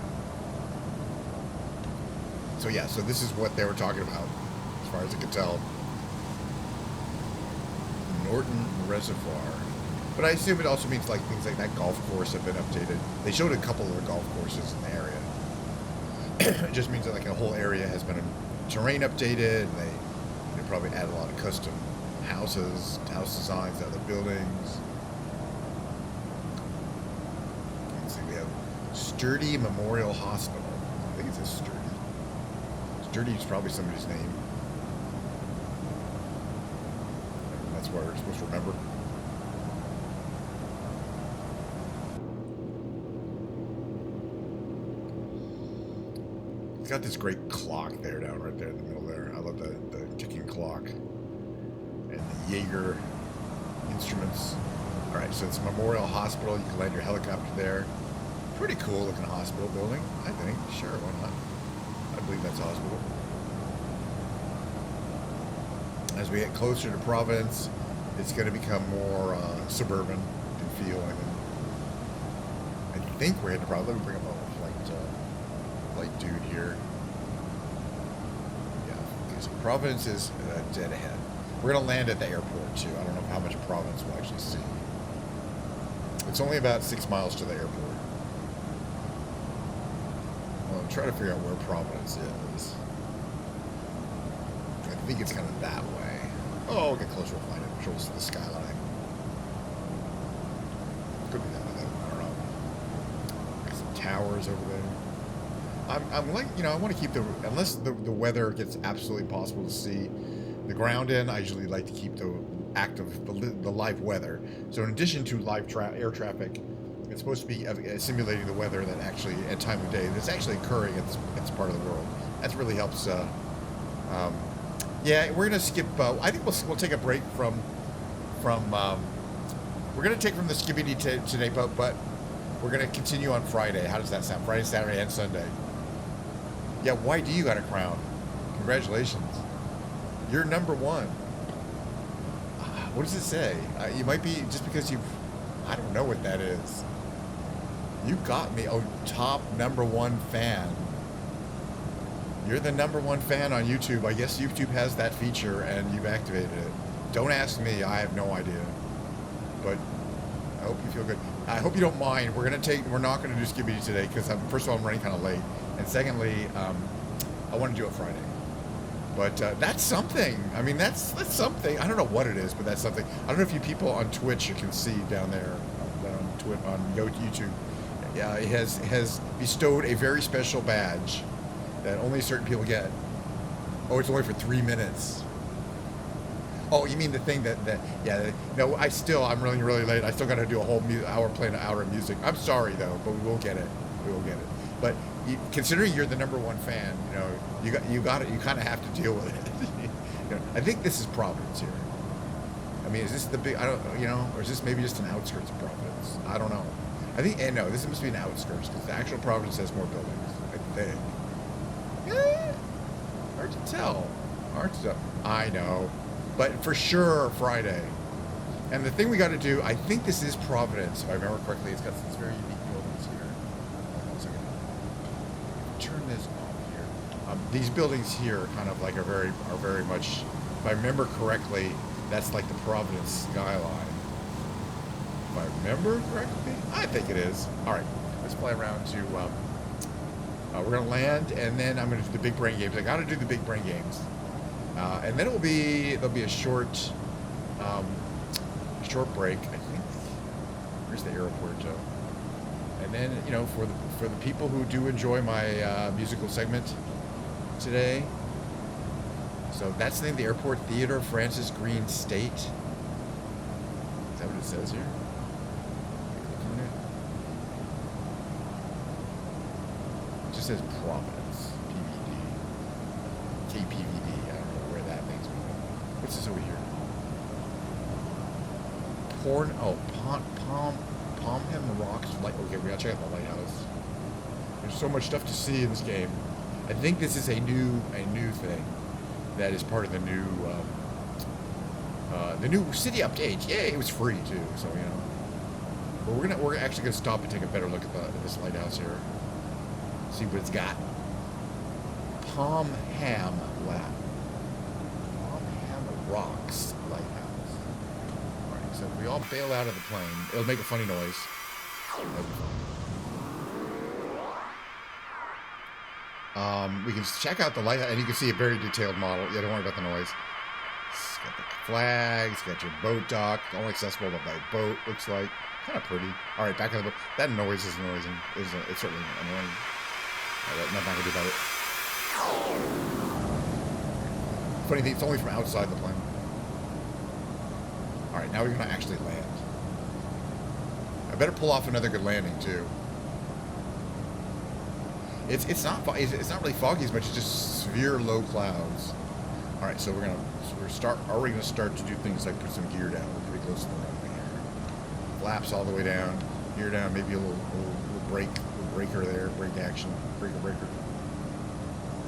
So yeah, so this is what they were talking about, as far as I could tell. Norton Reservoir. But I assume it also means like things like that golf course have been updated. They showed a couple of the golf courses in the area. It just means that like a whole area has been terrain updated, and they probably add a lot of custom house designs to other buildings. Sturdy Memorial Hospital. I think it says Sturdy. Sturdy is probably somebody's name. That's what we're supposed to remember. It's got this great clock there, down right there in the middle there. I love the ticking clock. And the Jaeger instruments. Alright, so it's a Memorial Hospital. You can land your helicopter there. Pretty cool looking hospital building, I think. Sure, why not? I believe that's a hospital. As we get closer to Providence, it's going to become more suburban in feel. I think we're heading to Providence. Let me bring up a flight dude here. Yeah, okay, so Providence is dead ahead. We're going to land at the airport, too. I don't know how much Providence we'll actually see. It's only about 6 miles to the airport. Well, I'm trying to figure out where Providence is. I think it's kind of that way. Oh, we'll get closer, we'll find it. We'll see the skyline. Could be that way, I don't know. Got some towers over there. I'm like, you know, I want to keep unless the weather gets absolutely impossible to see the ground in, I usually like to keep the live weather. So in addition to live air traffic, it's supposed to be simulating the weather that actually, at time of day, that's actually occurring at this part of the world. That really helps. Yeah, we're gonna skip. I think we'll take a break from. We're gonna take from the Skibidi today, but we're gonna continue on Friday. How does that sound? Friday, Saturday, and Sunday. Yeah, why do you got a crown? Congratulations. You're number one. What does it say? You might be, just because I don't know what that is. You got me. Oh, top #1 fan. You're the #1 fan on YouTube. I guess YouTube has that feature and you've activated it. Don't ask me. I have no idea. But I hope you feel good. I hope you don't mind. We're not gonna do Skibidi today because first of all, I'm running kind of late, and secondly, I want to do it Friday. But that's something. I mean, that's something. I don't know what it is, but that's something. I don't know if you people on Twitch you can see down there on YouTube. Yeah, it has bestowed a very special badge that only certain people get. Oh, it's only for 3 minutes. Oh, you mean the thing that yeah? No, I'm running really late. I still got to do a whole hour playing an hour of music. I'm sorry though, but we will get it. We will get it. But considering you're the #1 fan, you know, you got it. You kind of have to deal with it. You know, I think this is Providence here. I mean, is this the big? I don't, you know, or is this maybe just an outskirts of Providence? I don't know. I think, no, this must be an outskirts because the actual Providence has more buildings. I think. Hard to tell. Hard to tell. I know, but for sure Friday. And the thing we got to do, I think this is Providence, if I remember correctly. It's got these very unique buildings here. Hold on a second. Turn this off here. These buildings here kind of like are very much, if I remember correctly, that's like the Providence skyline. If I remember correctly, I think it is. All right, let's play around to. We're gonna land, and then I'm gonna do the big brain games. I gotta do the big brain games, and then there'll be a short break. I think. Where's the airport, Joe? And then, you know, for the people who do enjoy my musical segment today. So that's the name of the airport, Theodore Francis Green State. Is that what it says here? It just says Providence, PVD, KPVD. I don't know where that thing's going. What's this over here? Palmham Rocks Light. Okay, we gotta check out the lighthouse. There's so much stuff to see in this game. I think this is a new thing that is part of the new city update. Yay! It was free too, so you know. But we're actually gonna stop and take a better look at this lighthouse here. See what it's got. Palmham Rocks Lighthouse. Alright, so if we all bail out of the plane, it'll make a funny noise. We can check out the lighthouse, and you can see a very detailed model. Yeah, don't worry about the noise. It's got the flags, got your boat dock, only accessible by boat, looks like. Kind of pretty. All right, back on the boat. That noise is annoying. It's certainly annoying. Nothing I can do about it. Funny thing, it's only from outside the plane. All right, now we're gonna actually land. I better pull off another good landing too. It's not really foggy as much as just severe low clouds. All right, so we're already gonna start to do things like put some gear down. We're pretty close to the runway here. Flaps all the way down, gear down, maybe a little breaker there, brake action, breaker.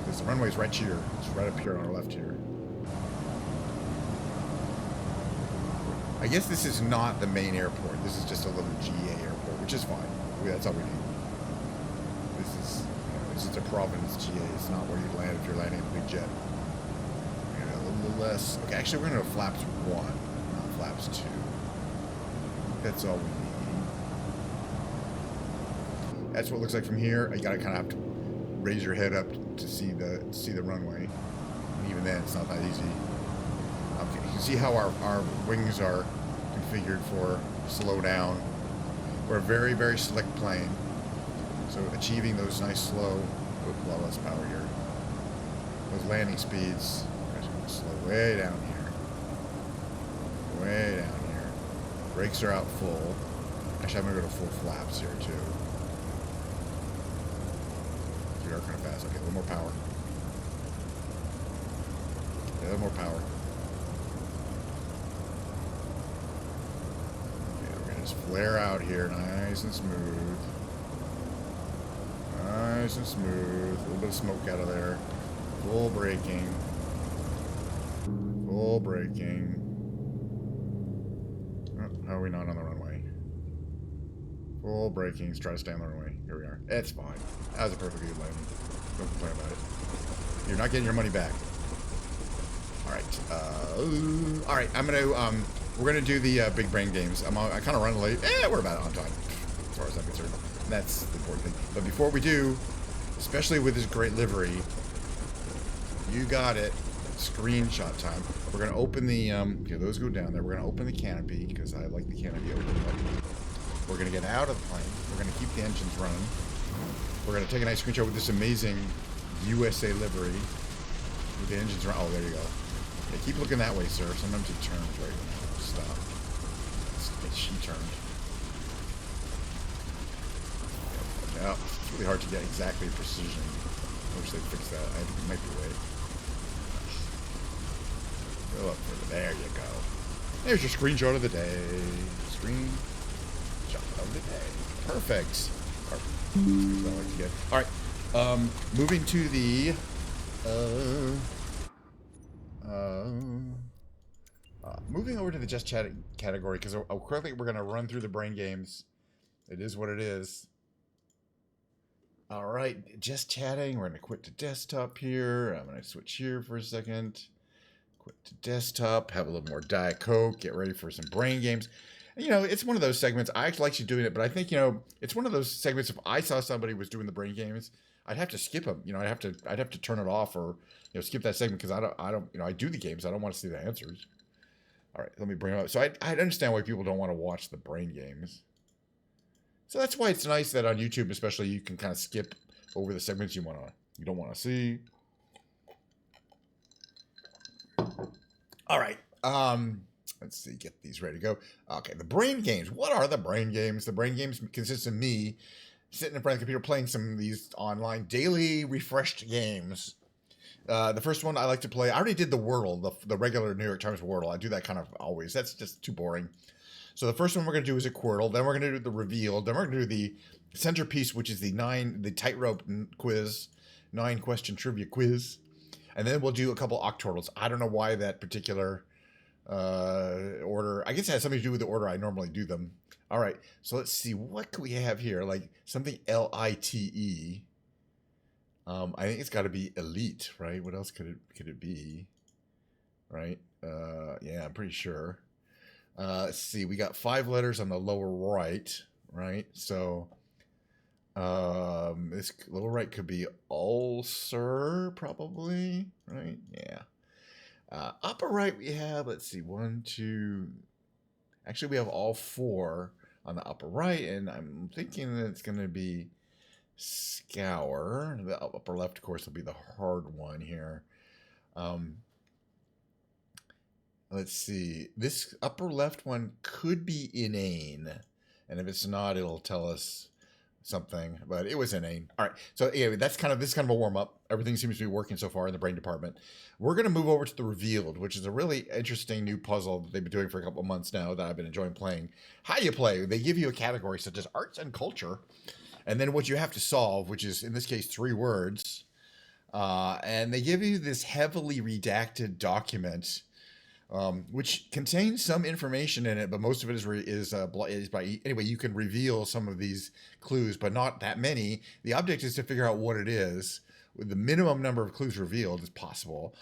Because the runway's right here. It's right up here on our left here. I guess this is not the main airport. This is just a little GA airport, which is fine. That's all we need. This is a Providence GA. It's not where you land if you're landing a big jet. A little less. Okay, actually, we're going to go flaps 1, not flaps 2. That's all we need. That's what it looks like from here. You gotta kind of have to raise your head up to see the runway. And even then, it's not that easy. You can see how our wings are configured for slow down. We're a very, very slick plane. So achieving those nice slow, a lot less power here. Those landing speeds, we're just going to slow way down here. Way down here. Brakes are out full. Actually, I'm going to go to full flaps here too. We are kind of fast. Okay, a little more power. A little more power. Just flare out here, nice and smooth. Nice and smooth. A little bit of smoke out of there. Full braking. Full braking. Oh, how are we not on the runway? Full braking. Let's try to stay on the runway. Here we are. It's fine. That was a perfectly good landing. Don't complain about it. You're not getting your money back. All right. I'm gonna we're gonna do the big brain games. I kind of run late. We're about on time, as far as I'm concerned. And that's the important thing. But before we do, especially with this great livery, you got it. Screenshot time. We're gonna open the okay, those go down there. We're gonna open the canopy because I like the canopy open. We're gonna get out of the plane. We're gonna keep the engines running. We're gonna take a nice screenshot with this amazing USA livery with the engines running. Oh, there you go. Yeah, keep looking that way, sir. Sometimes it turns right when you stop. She turned. Yeah, it's really hard to get exactly precision. I wish they'd fix that. It might be a way. Go up further. There you go. There's your screenshot of the day. Screenshot of the day. Perfect. All right. Moving to the moving over to the just chatting category because quickly we're gonna run through the brain games. It is what it is. All right, just chatting. We're gonna quit to desktop here. I'm gonna switch here for a second. Quit to desktop. Have a little more Diet Coke. Get ready for some brain games. And, you know, it's one of those segments. I actually like you doing it, but I think it's one of those segments. If I saw somebody was doing the brain games, I'd have to skip them. I'd have to turn it off or skip that segment because I do the games. I don't want to see the answers. All right, let me bring it up. So I understand why people don't want to watch the brain games. So that's why it's nice that on YouTube, especially, you can kind of skip over the segments you don't want to see. All right. Let's see. Get these ready to go. Okay. The brain games. What are the brain games? The brain games consist of me sitting in front of the computer playing some of these online daily refreshed games. The first one I like to play. I already did the Wordle, the regular New York Times Wordle. I do that kind of always. That's just too boring. So the first one we're going to do is a Quirtle. Then we're going to do the Reveal. Then we're going to do the centerpiece, which is the tightrope quiz, 9-question trivia quiz. And then we'll do a couple octortals. I don't know why that particular order. I guess it has something to do with the order I normally do them. All right. So let's see. What could we have here? Like something LITE. I think it's got to be elite, right? What else could it be? Right? Yeah, I'm pretty sure. Let's see. We got 5 letters on the lower right, right? So this lower right could be ulcer, probably, right? Yeah. Upper right we have, let's see, 1, 2. Actually, we have all 4 on the upper right, and I'm thinking that it's going to be Scour. The upper left, of course, will be the hard one here. Let's see. This upper left one could be inane, and if it's not, it'll tell us something. But it was inane. All right. So anyway, this is kind of a warm up. Everything seems to be working so far in the brain department. We're going to move over to the revealed, which is a really interesting new puzzle that they've been doing for a couple of months now that I've been enjoying playing. How you play? They give you a category such as arts and culture, and then what you have to solve, which is in this case 3 words, and they give you this heavily redacted document. Which contains some information in it, but most of it is by anyway. You can reveal some of these clues, but not that many. The object is to figure out what it is. With the minimum number of clues revealed as possible.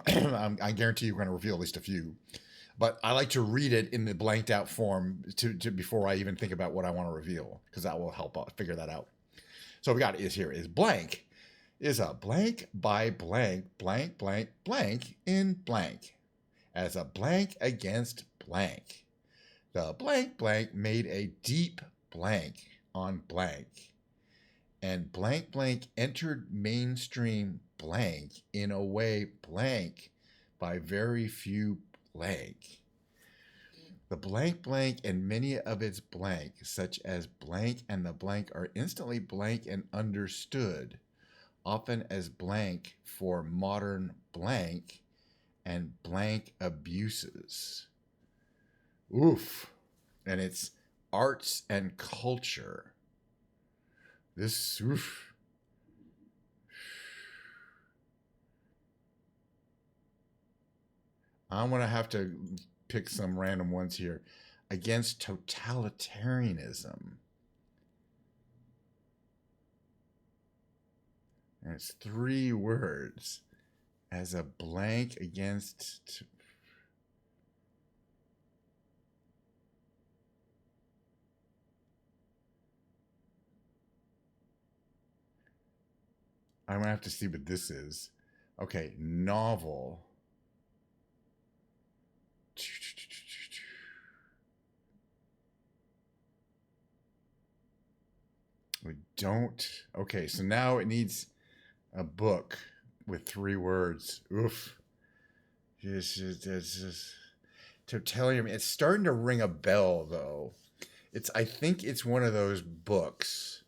I guarantee you're going to reveal at least a few. But I like to read it in the blanked out form to before I even think about what I want to reveal, because that will help figure that out. So we got is blank is a blank by blank blank blank blank in blank. As a blank against blank. The blank blank made a deep blank on blank. And blank blank entered mainstream blank in a way blank by very few blank. The blank blank and many of its blank, such as blank and the blank, are instantly blank and understood, often as blank for modern blank and blank abuses. Oof. And it's arts and culture. This, oof. I'm going to have to pick some random ones here. Against totalitarianism. And it's 3 words. As a blank against... I'm going to have to see what this is. Okay, novel. We don't... Okay, so now it needs a book with 3 words. Oof. It's just totalitarian. It's starting to ring a bell, though. I think it's one of those books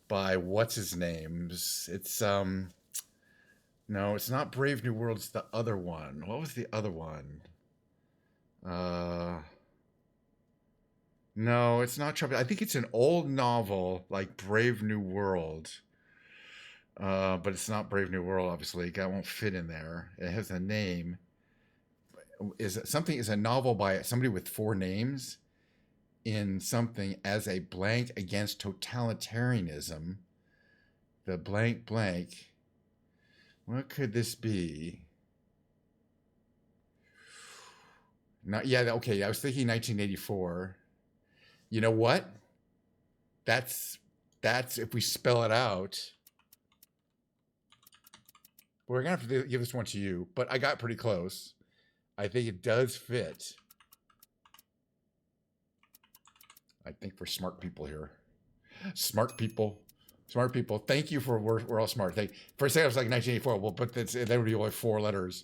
by what's his name's. It's no, it's not Brave New World. It's the other one. What was the other one? No, it's not Trouble. I think it's an old novel like Brave New World. But it's not Brave New World, obviously. That won't fit in there. It has a name. Is a novel by somebody with 4 names in something as a blank against totalitarianism. The blank blank. What could this be? Okay. I was thinking 1984. You know what? That's if we spell it out. We're going to have to give this one to you, but I got pretty close. I think it does fit. I think we're smart people here. Smart people. Smart people. Thank you for we're all smart. For a second, I was like 1984. Well, but that would be only 4 letters.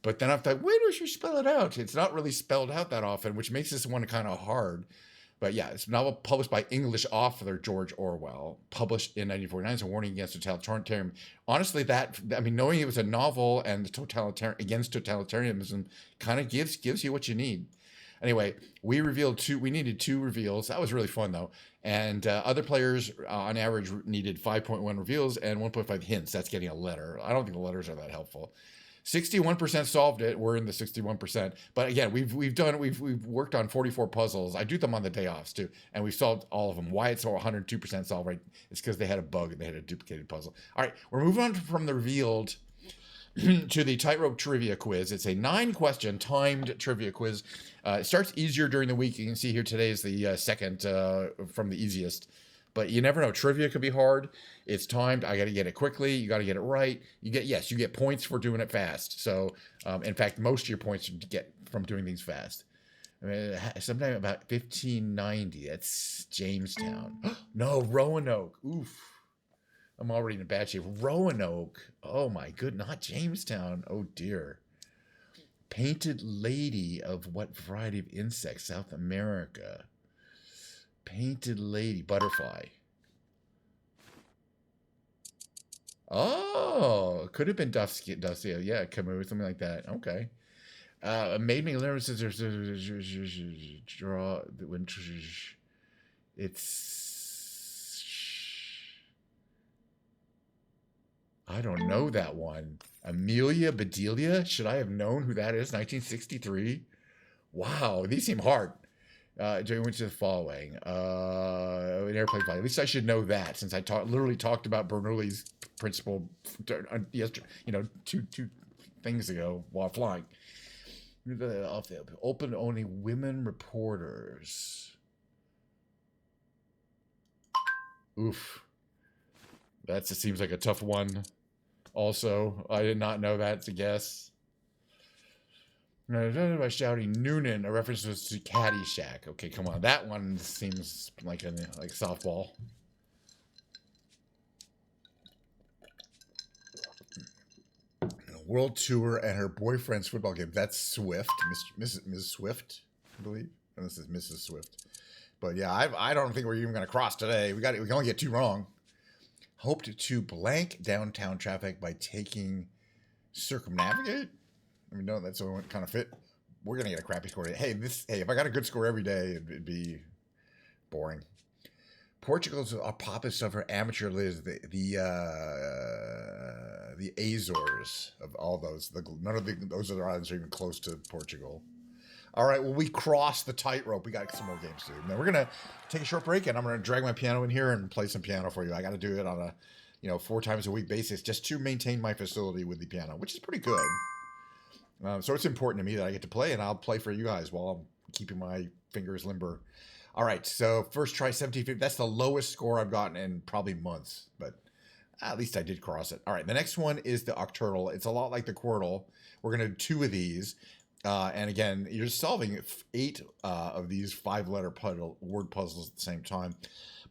But then I thought, where does she spell it out? It's not really spelled out that often, which makes this one kind of hard. But yeah, it's a novel published by English author George Orwell, published in 1949. It's a warning against totalitarianism. Honestly, knowing it was a novel and against totalitarianism kind of gives you what you need. Anyway, we needed 2 reveals. That was really fun, though. And other players, on average, needed 5.1 reveals and 1.5 hints. That's getting a letter. I don't think the letters are that helpful. 61% solved it. We're in the 61%. But again, we've worked on 44 puzzles. I do them on the day offs too, and we've solved all of them. Why it's 102% solved, right? It's because they had a bug and they had a duplicated puzzle. All right, we're moving on from the revealed to the tightrope trivia quiz. It's a 9-question timed trivia quiz. It starts easier during the week. You can see here today is the second from the easiest. But you never know. Trivia could be hard. It's timed. I got to get it quickly. You got to get it right. You get points for doing it fast. So, in fact, most of your points you get from doing things fast. Sometime about 1590. That's Jamestown. No, Roanoke. Oof. I'm already in a bad shape. Roanoke. Oh my good, not Jamestown. Oh dear. Painted lady of what variety of insect? South America. Painted lady. Butterfly. Oh, could have been Dusky. Yeah, Camus, something like that. Okay. Made me learn draw when it's. I don't know that one. Amelia Bedelia? Should I have known who that is? 1963? Wow, these seem hard. Joey went to the following. An airplane flight. At least I should know that since I literally talked about Bernoulli's principle yesterday, two things ago while flying. Open only women reporters. Oof. That seems like a tough one. Also, I did not know that to guess. By shouting Noonan, a reference to Caddyshack. Okay, come on. That one seems like softball. World Tour and her boyfriend's football game. That's Swift, Ms. Swift, I believe. And this is Mrs. Swift. But yeah, I don't think we're even going to cross today. We can only get two wrong. Hoped to blank downtown traffic by taking circumnavigate. I mean, no, that's the only one kind of fit. We're gonna get a crappy score. Hey, if I got a good score every day, it'd be boring. Portugal's a poppest of her amateur lives. The Azores of all those. None of those other islands are even close to Portugal. All right, well, we crossed the tightrope. We got some more games to do. Now we're gonna take a short break, and I'm gonna drag my piano in here and play some piano for you. I got to do it on a 4 times a week basis just to maintain my facility with the piano, which is pretty good. So it's important to me that I get to play, and I'll play for you guys while I'm keeping my fingers limber. All right, so first try 1750. That's the lowest score I've gotten in probably months, but at least I did cross it. All right, the next one is the Octurtle. It's a lot like the Quirtle. We're going to do 2 of these. And again, you're solving 8 of these 5-letter word puzzles at the same time.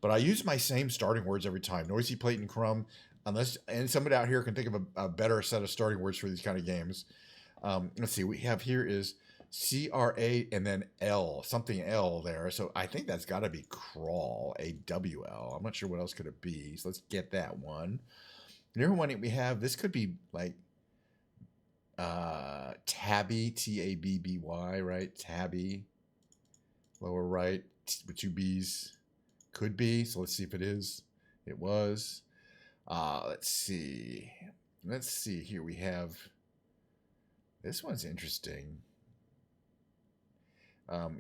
But I use my same starting words every time. Noisy Plate and Crumb. And somebody out here can think of a better set of starting words for these kind of games. Let's see. We have here is CRA and then L, something L there. So I think that's got to be crawl, AWL. I'm not sure what else could it be. So let's get that one. The other one we have, this could be like Tabby, Tabby, right? Tabby, lower right with 2 B's. Could be. So let's see if it is. It was. Let's see. Here we have. This one's interesting.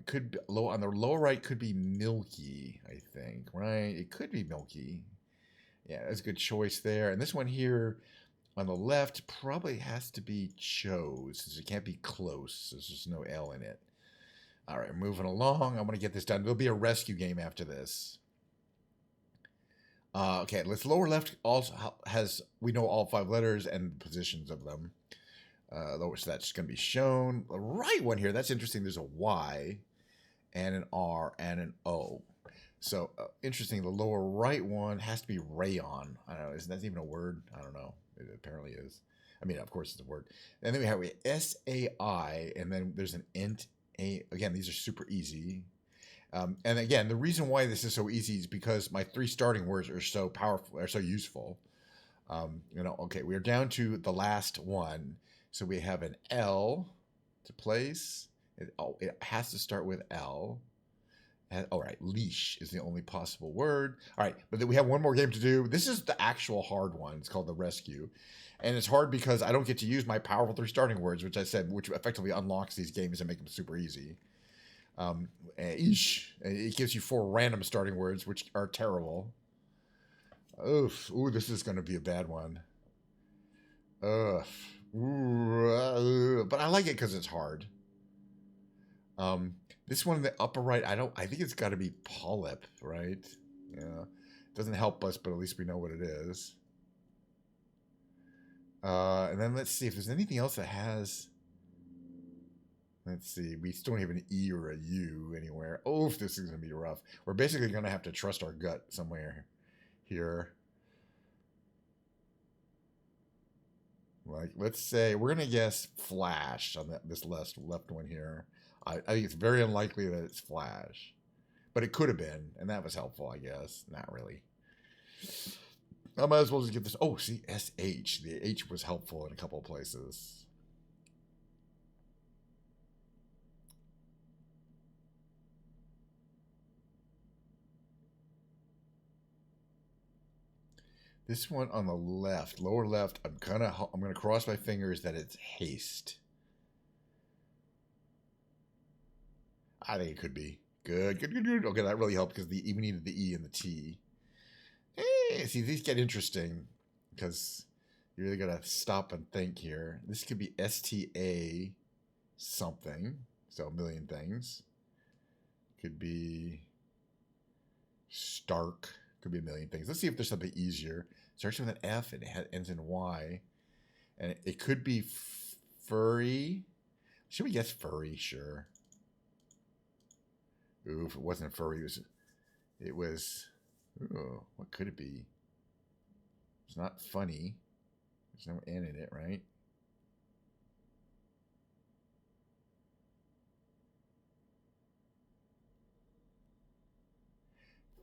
Could be on the lower right could be Milky, I think, right? It could be Milky. Yeah, that's a good choice there. And this one here on the left probably has to be Chose, since it can't be close. There's just no L in it. All right, moving along. I want to get this done. There'll be a rescue game after this. Okay, let's lower left also has, we know all 5 letters and positions of them. So that's going to be shown. The right one here, that's interesting. There's a Y and an R and an O. So interesting. The lower right one has to be rayon. I don't know. Isn't that even a word? I don't know. It apparently is. I mean, of course it's a word. And then we have SAI, and then there's an int A. Again, these are super easy. And again, the reason why this is so easy is because my 3 starting words are so powerful, are so useful. Okay, we're down to the last one. So we have an L to place. It has to start with L. All right, leash is the only possible word. All right, but then we have one more game to do. This is the actual hard one. It's called the rescue. And it's hard because I don't get to use my powerful 3 starting words, which I said, which effectively unlocks these games and make them super easy. It gives you 4 random starting words, which are terrible. Oof. Ooh, this is going to be a bad one. Ugh. But I like it because it's hard. This one in the upper right, I think it's got to be polyp, right? Yeah. Doesn't help us, but at least we know what it is. And then let's see if there's anything else that has. Let's see. We still don't have an E or a U anywhere. Oh, if this is going to be rough. We're basically going to have to trust our gut somewhere here. Like, let's say we're going to guess Flash on this left one here. I think it's very unlikely that it's Flash. But it could have been, and that was helpful, I guess. Not really. I might as well just get this. Oh, see, SH. The H was helpful in a couple of places. This one on the left, lower left, I'm gonna cross my fingers that it's haste. I think it could be. Good. Okay, that really helped because we needed the E and the T. Hey, see, these get interesting because you really gotta stop and think here. This could be STA something, so a million things. Could be Stark. Could be a million things. Let's see if there's something easier. Starts with an F and it ends in Y. And it could be furry. Should we guess furry? Sure. Ooh, if it wasn't furry, it was ooh, what could it be? It's not funny. There's no N in it, right?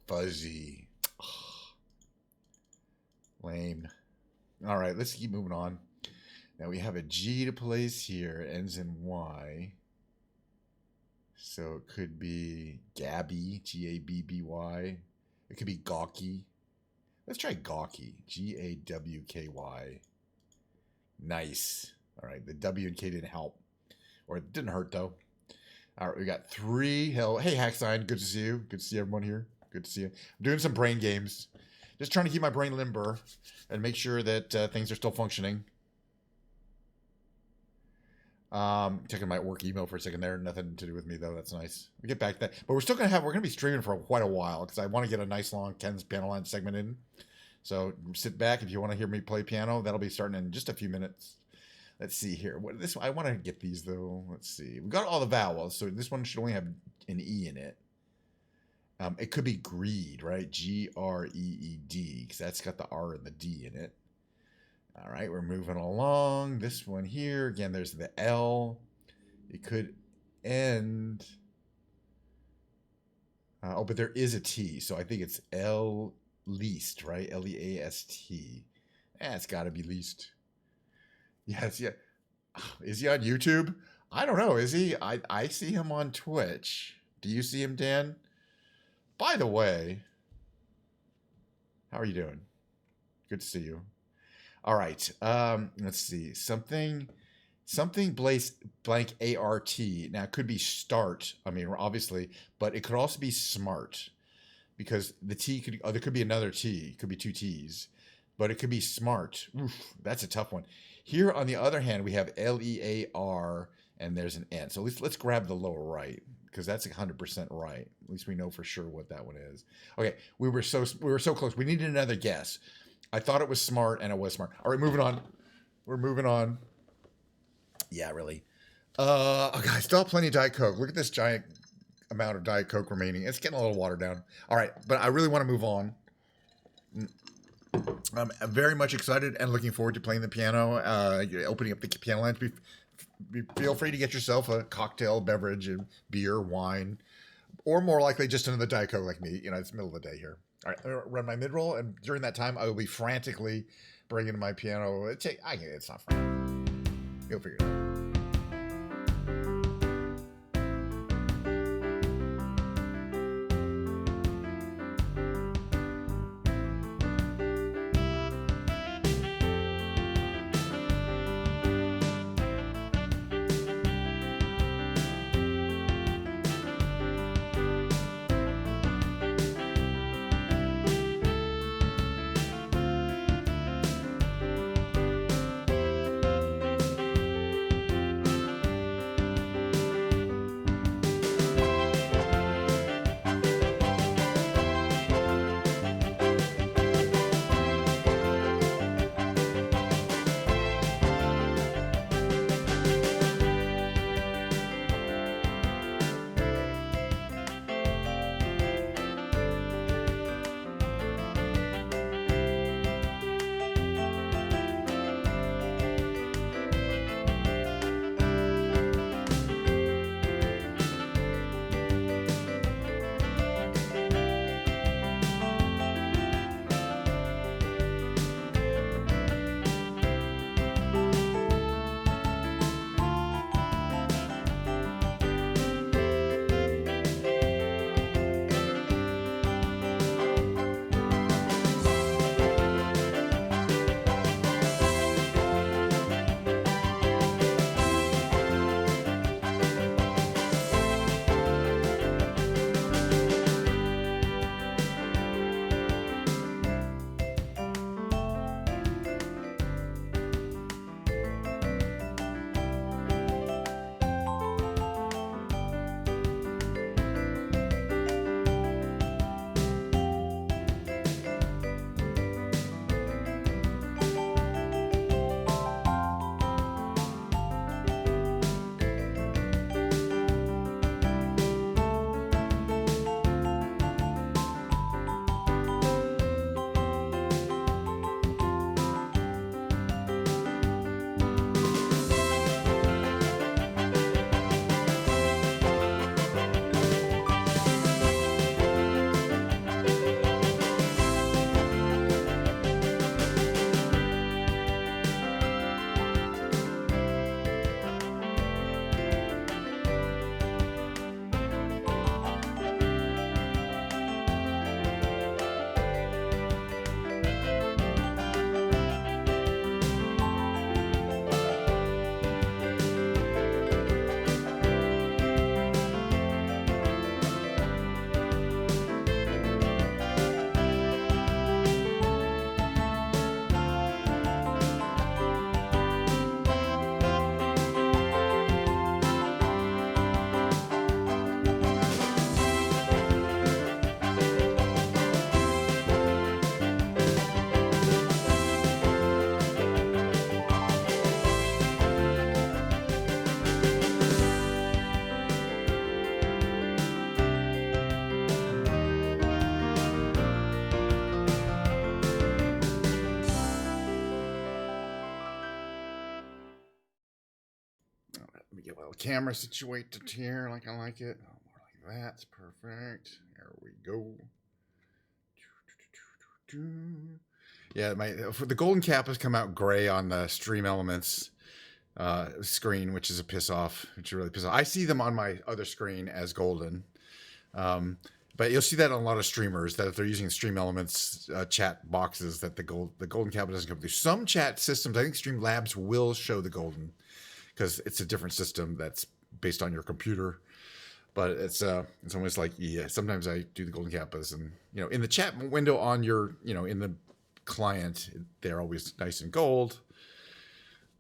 Fuzzy. Lame. All right, let's keep moving on. Now we have a G to place here. It ends in Y. So it could be Gabby, Gabby. It could be Gawky. Let's try Gawky, Gawky. Nice. All right, the W and K didn't help. Or it didn't hurt, though. All right, we got 3. Hey, Hacksign, good to see you. Good to see everyone here. Good to see you. I'm doing some brain games. Just trying to keep my brain limber and make sure that things are still functioning. Checking my work email for a second there. Nothing to do with me, though. That's nice. We get back to that. But we're still going to be streaming for quite a while because I want to get a nice long Ken's piano line segment in. So sit back if you want to hear me play piano. That'll be starting in just a few minutes. Let's see here. I want to get these, though. Let's see. We got all the vowels, so this one should only have an E in it. It could be greed, right? Greed, because that's got the R and the D in it. All right, we're moving along. This one here, again, there's the L. It could end. But there is a T, so I think it's L least, right? Least. It's got to be least. Yes, yeah. Is he on YouTube? I don't know. Is he? I see him on Twitch. Do you see him, Dan? By the way, how are you doing? Good to see you. All right. Let's see. Something blank ART. Now, it could be start. I mean, obviously, but it could also be smart because the T could, there could be another T. It could be 2 T's, but it could be smart. Oof, that's a tough one. Here, on the other hand, we have LEAR and there's an N. So let's grab the lower right because that's 100% right. At least we know for sure what that one is. Okay, we were so close. We needed another guess. I thought it was smart, and it was smart. All right, moving on. We're moving on. Yeah, really. Okay, I still have plenty of Diet Coke. Look at this giant amount of Diet Coke remaining. It's getting a little watered down. All right, but I really want to move on. I'm very much excited and looking forward to playing the piano, opening up the piano lounge. Feel free to get yourself a cocktail beverage, and beer, wine, or more likely just another Diet Coke like me. You know, it's the middle of the day here. All right, I'm gonna run my mid-roll, and during that time, I will be frantically bringing my piano. It's not frantic. You'll figure it out. camera situated here like I like it. Oh, more like that's perfect. There we go. Yeah, the golden cap has come out gray on the Stream Elements screen, which is a piss off. Which really piss off. I see them on my other screen as golden, but you'll see that on a lot of streamers that if they're using Stream Elements chat boxes, that the golden cap doesn't come through. Some chat systems, I think Streamlabs will show the golden because it's a different system that's based on your computer. But it's almost like, yeah, sometimes I do the golden kappas and, in the chat window on your, in the client, they're always nice and gold,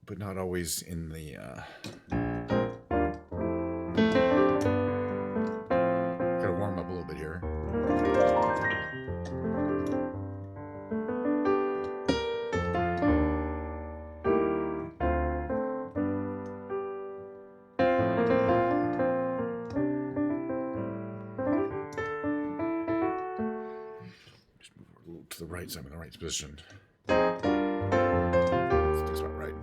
but not always in the, gotta warm up a little bit here. To the right, so I'm in the right position. That's about right.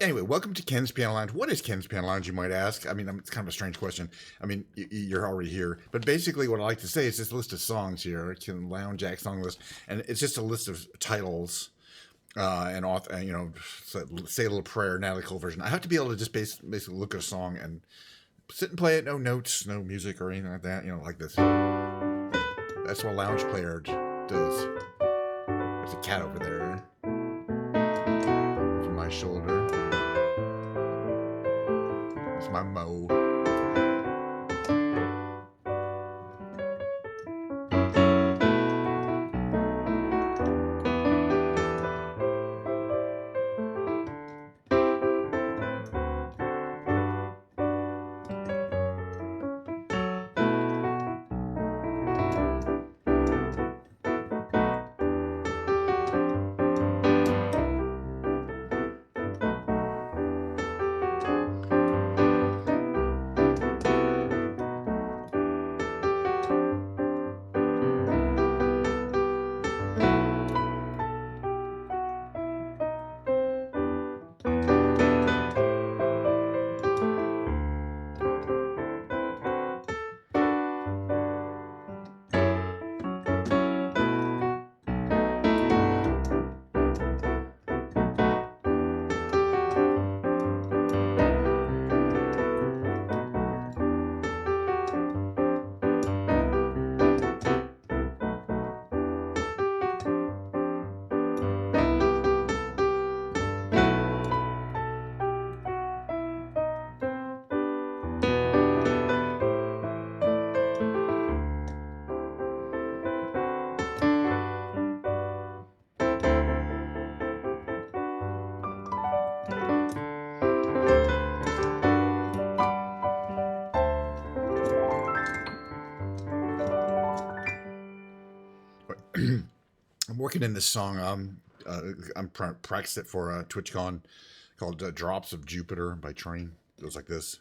Anyway, welcome to Ken's Piano Lounge. What is Ken's Piano Lounge, you might ask? I mean, it's kind of a strange question. I mean, you're already here. But basically what I like to say is this list of songs here, Ken Lounge Act song list, and it's just a list of titles and author, say a little prayer, Natalie Cole version. I have to be able to just basically look at a song and sit and play it. No notes, no music or anything like that, like this. That's what a lounge player does. There's a cat over there. From my shoulder. It's my Mo. I'm working in this song. I'm practiced it for TwitchCon called Drops of Jupiter by Train. It goes like this.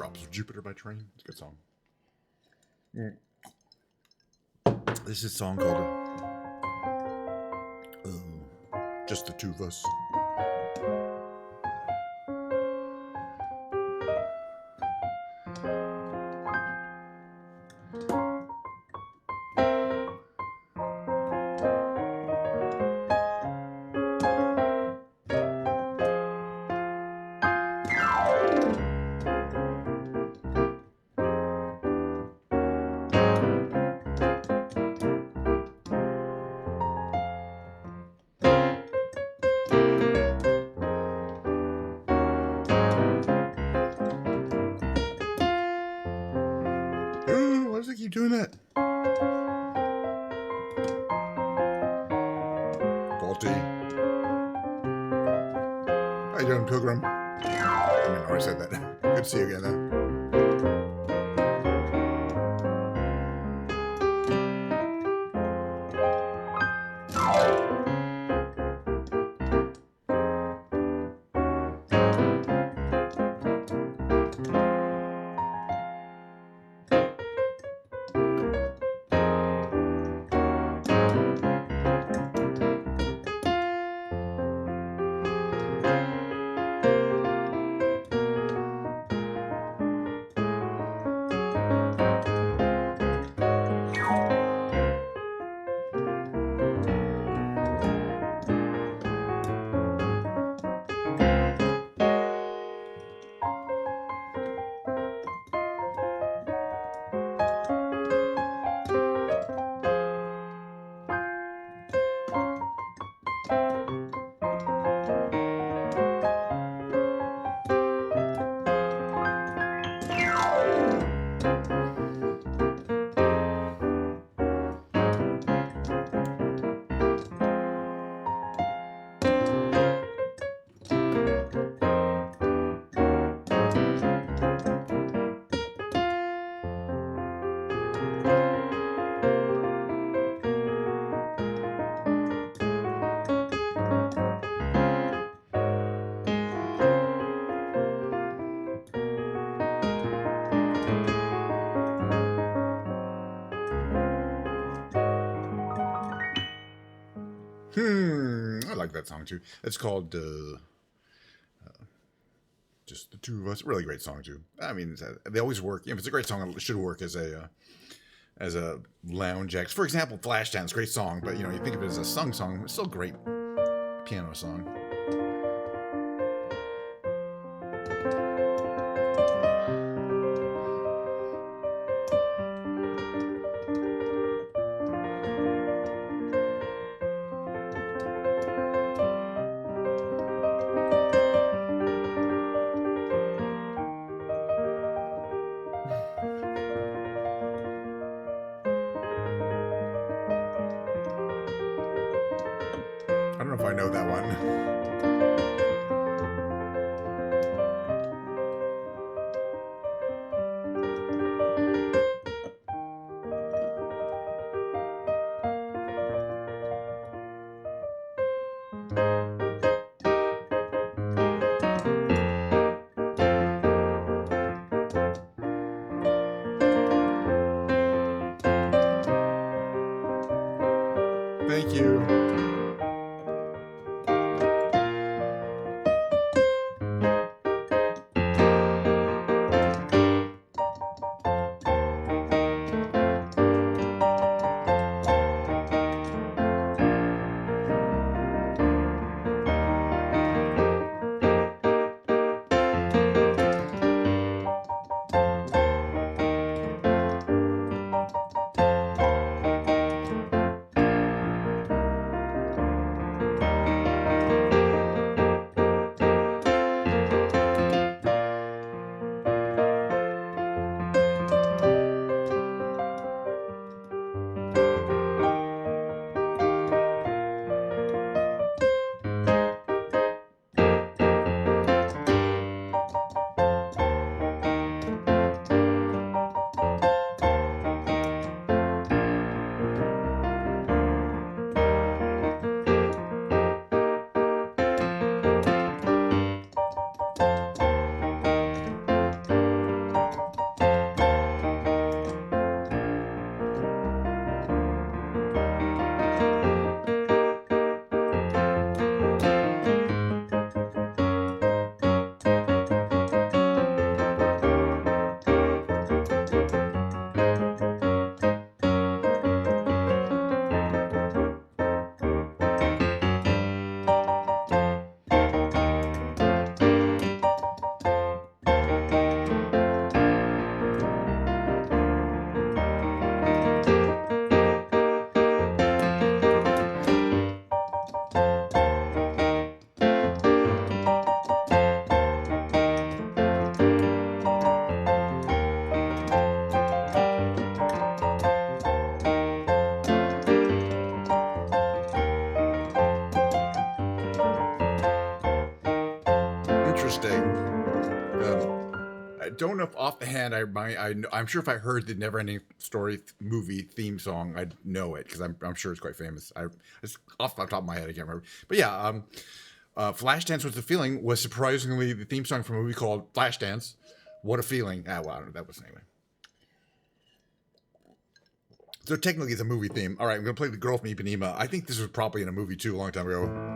Drops of Jupiter by Train. It's a good song. This is a song called Just the Two of Us. Why does it keep doing that? Faulty. How you doing, Pilgrim? I already said that. Good to see you again, though. I like that song too. It's called Just the Two of Us. Really great song too. I mean, they always work. If it's a great song, it should work as a lounge act. For example, Flashdance, great song, but you think of it as a sung song, it's still a great piano song. I don't know if I know that one. Thank you. don't know if off the hand I'm sure if I heard the Neverending Story movie theme song, I'd know it because I'm sure it's quite famous. It's off the top of my head, I can't remember. But yeah, Flashdance Was the Feeling was surprisingly the theme song from a movie called Flashdance. What a Feeling. Well, I don't know, that was anyway. So technically it's a movie theme. All right, I'm going to play The Girl from Ipanema. I think this was probably in a movie too a long time ago.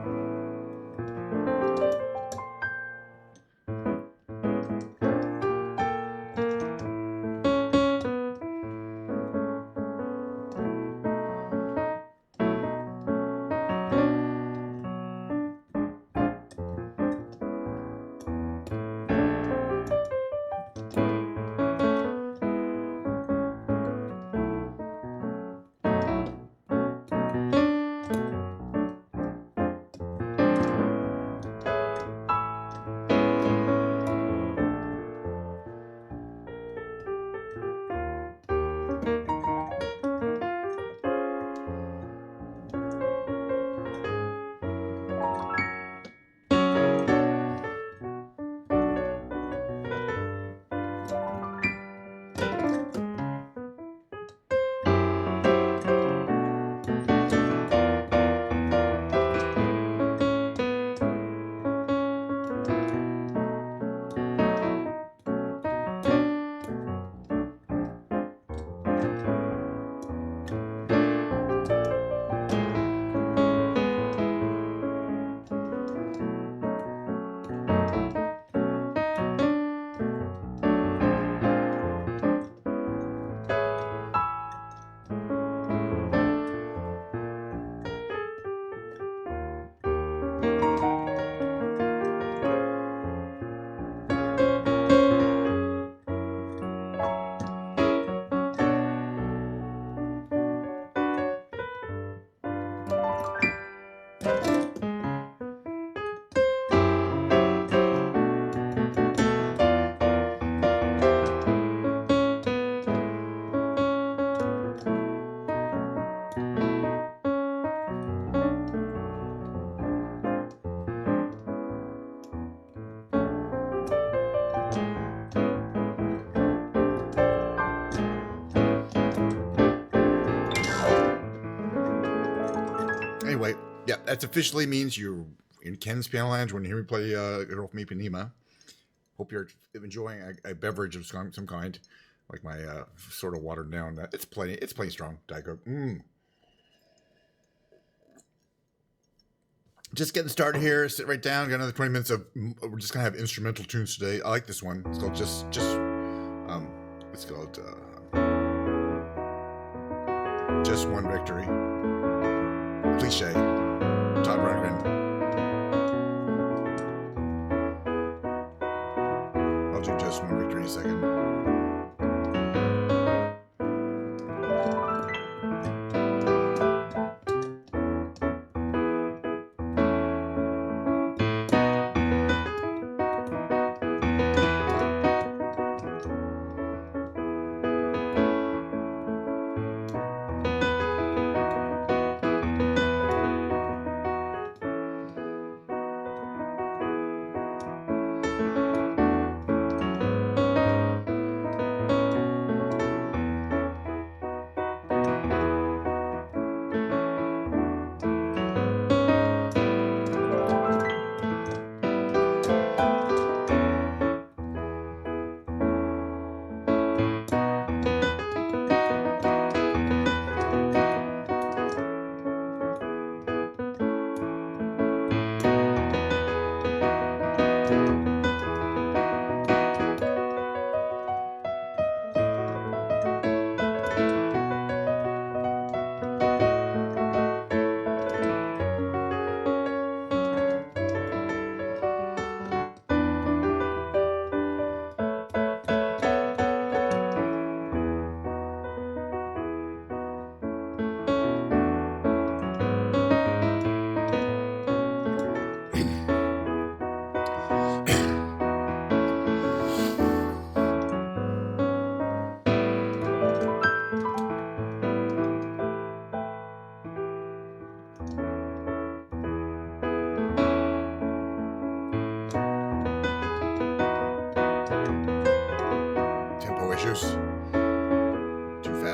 Anyway, yeah, that officially means you're in Ken's Piano Lounge when you hear me play Girl from Ipanema. Hope you're enjoying a beverage of some kind, like my sort of watered down. It's plenty strong. Diet Coke. Just getting started here. Sit right down. Got another 20 minutes of. We're just gonna have instrumental tunes today. I like this one. It's called it's called Just One Victory. Cliche. Todd Rundgren. I'll do Just One Victory in a second.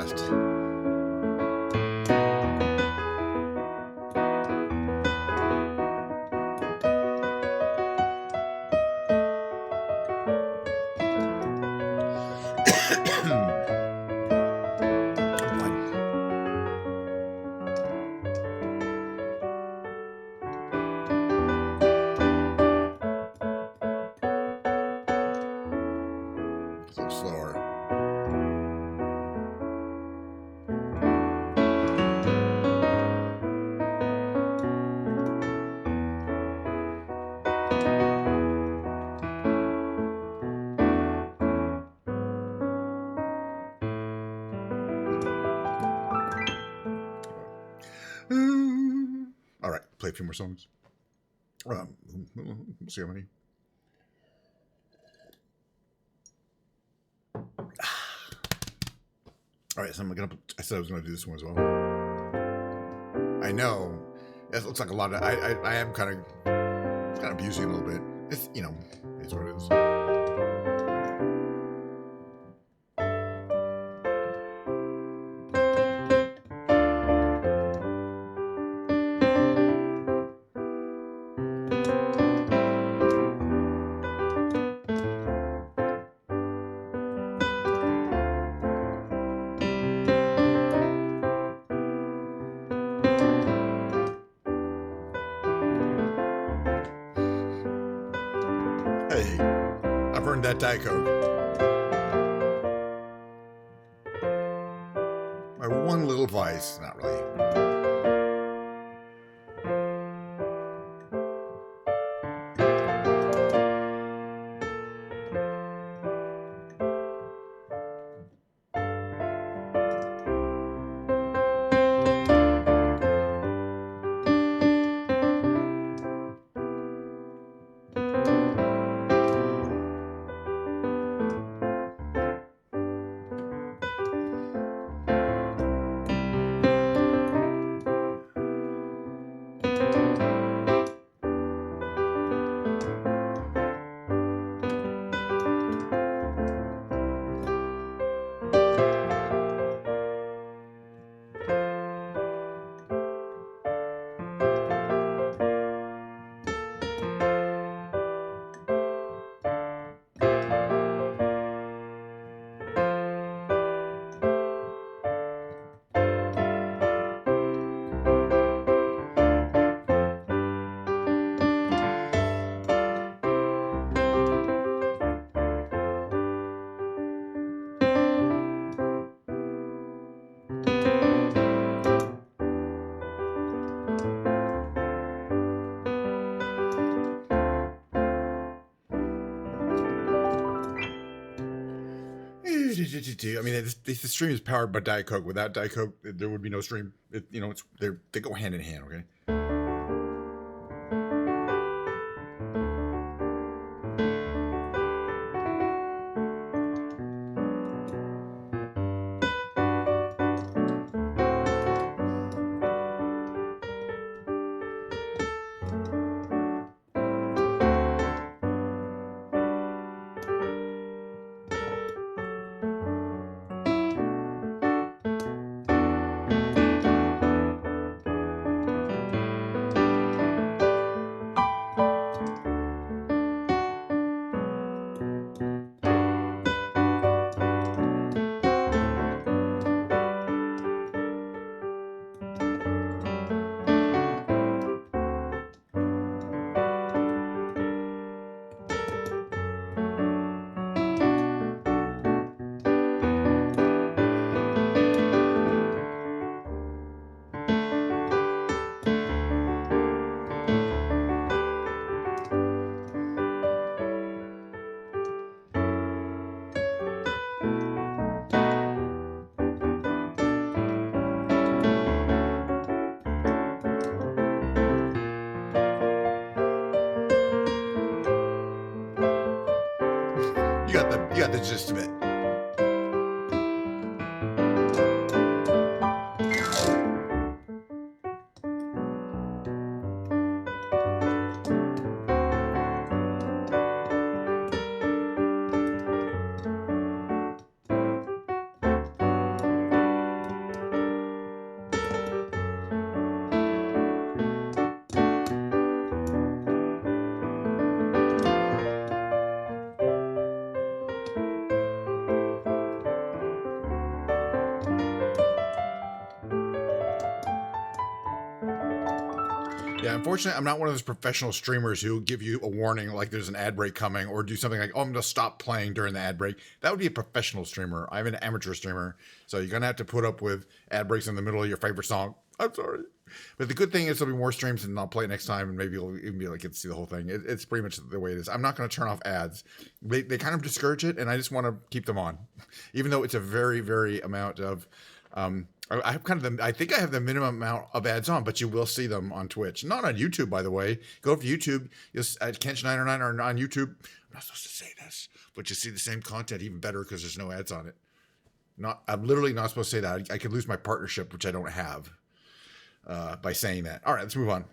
fast. Slower. All right, play a few more songs. We'll see how many. All right, so I said I was gonna do this one as well. I know it looks like a lot of. I am kind of abusing a little bit. It's it's what it is. Hey, I've earned that Diet Coke. My one little vice, not really. I mean, the stream is powered by Diet Coke. Without Diet Coke, there would be no stream. They go hand in hand. Okay. You got the gist of it. Yeah, unfortunately, I'm not one of those professional streamers who give you a warning like there's an ad break coming or do something like, oh, I'm going to stop playing during the ad break. That would be a professional streamer. I'm an amateur streamer. So you're going to have to put up with ad breaks in the middle of your favorite song. I'm sorry. But the good thing is there'll be more streams and I'll play it next time and maybe you'll even be like, get to see the whole thing. It's pretty much the way it is. I'm not going to turn off ads. They kind of discourage it and I just want to keep them on, even though it's a very, very amount of, I have kind of I think I have the minimum amount of ads on, but you will see them on Twitch. Not on YouTube, by the way. Go over to YouTube. You'll at Kench909 or on YouTube. I'm not supposed to say this, but you see the same content even better because there's no ads on it. I'm literally not supposed to say that. I could lose my partnership, which I don't have, by saying that. All right, let's move on.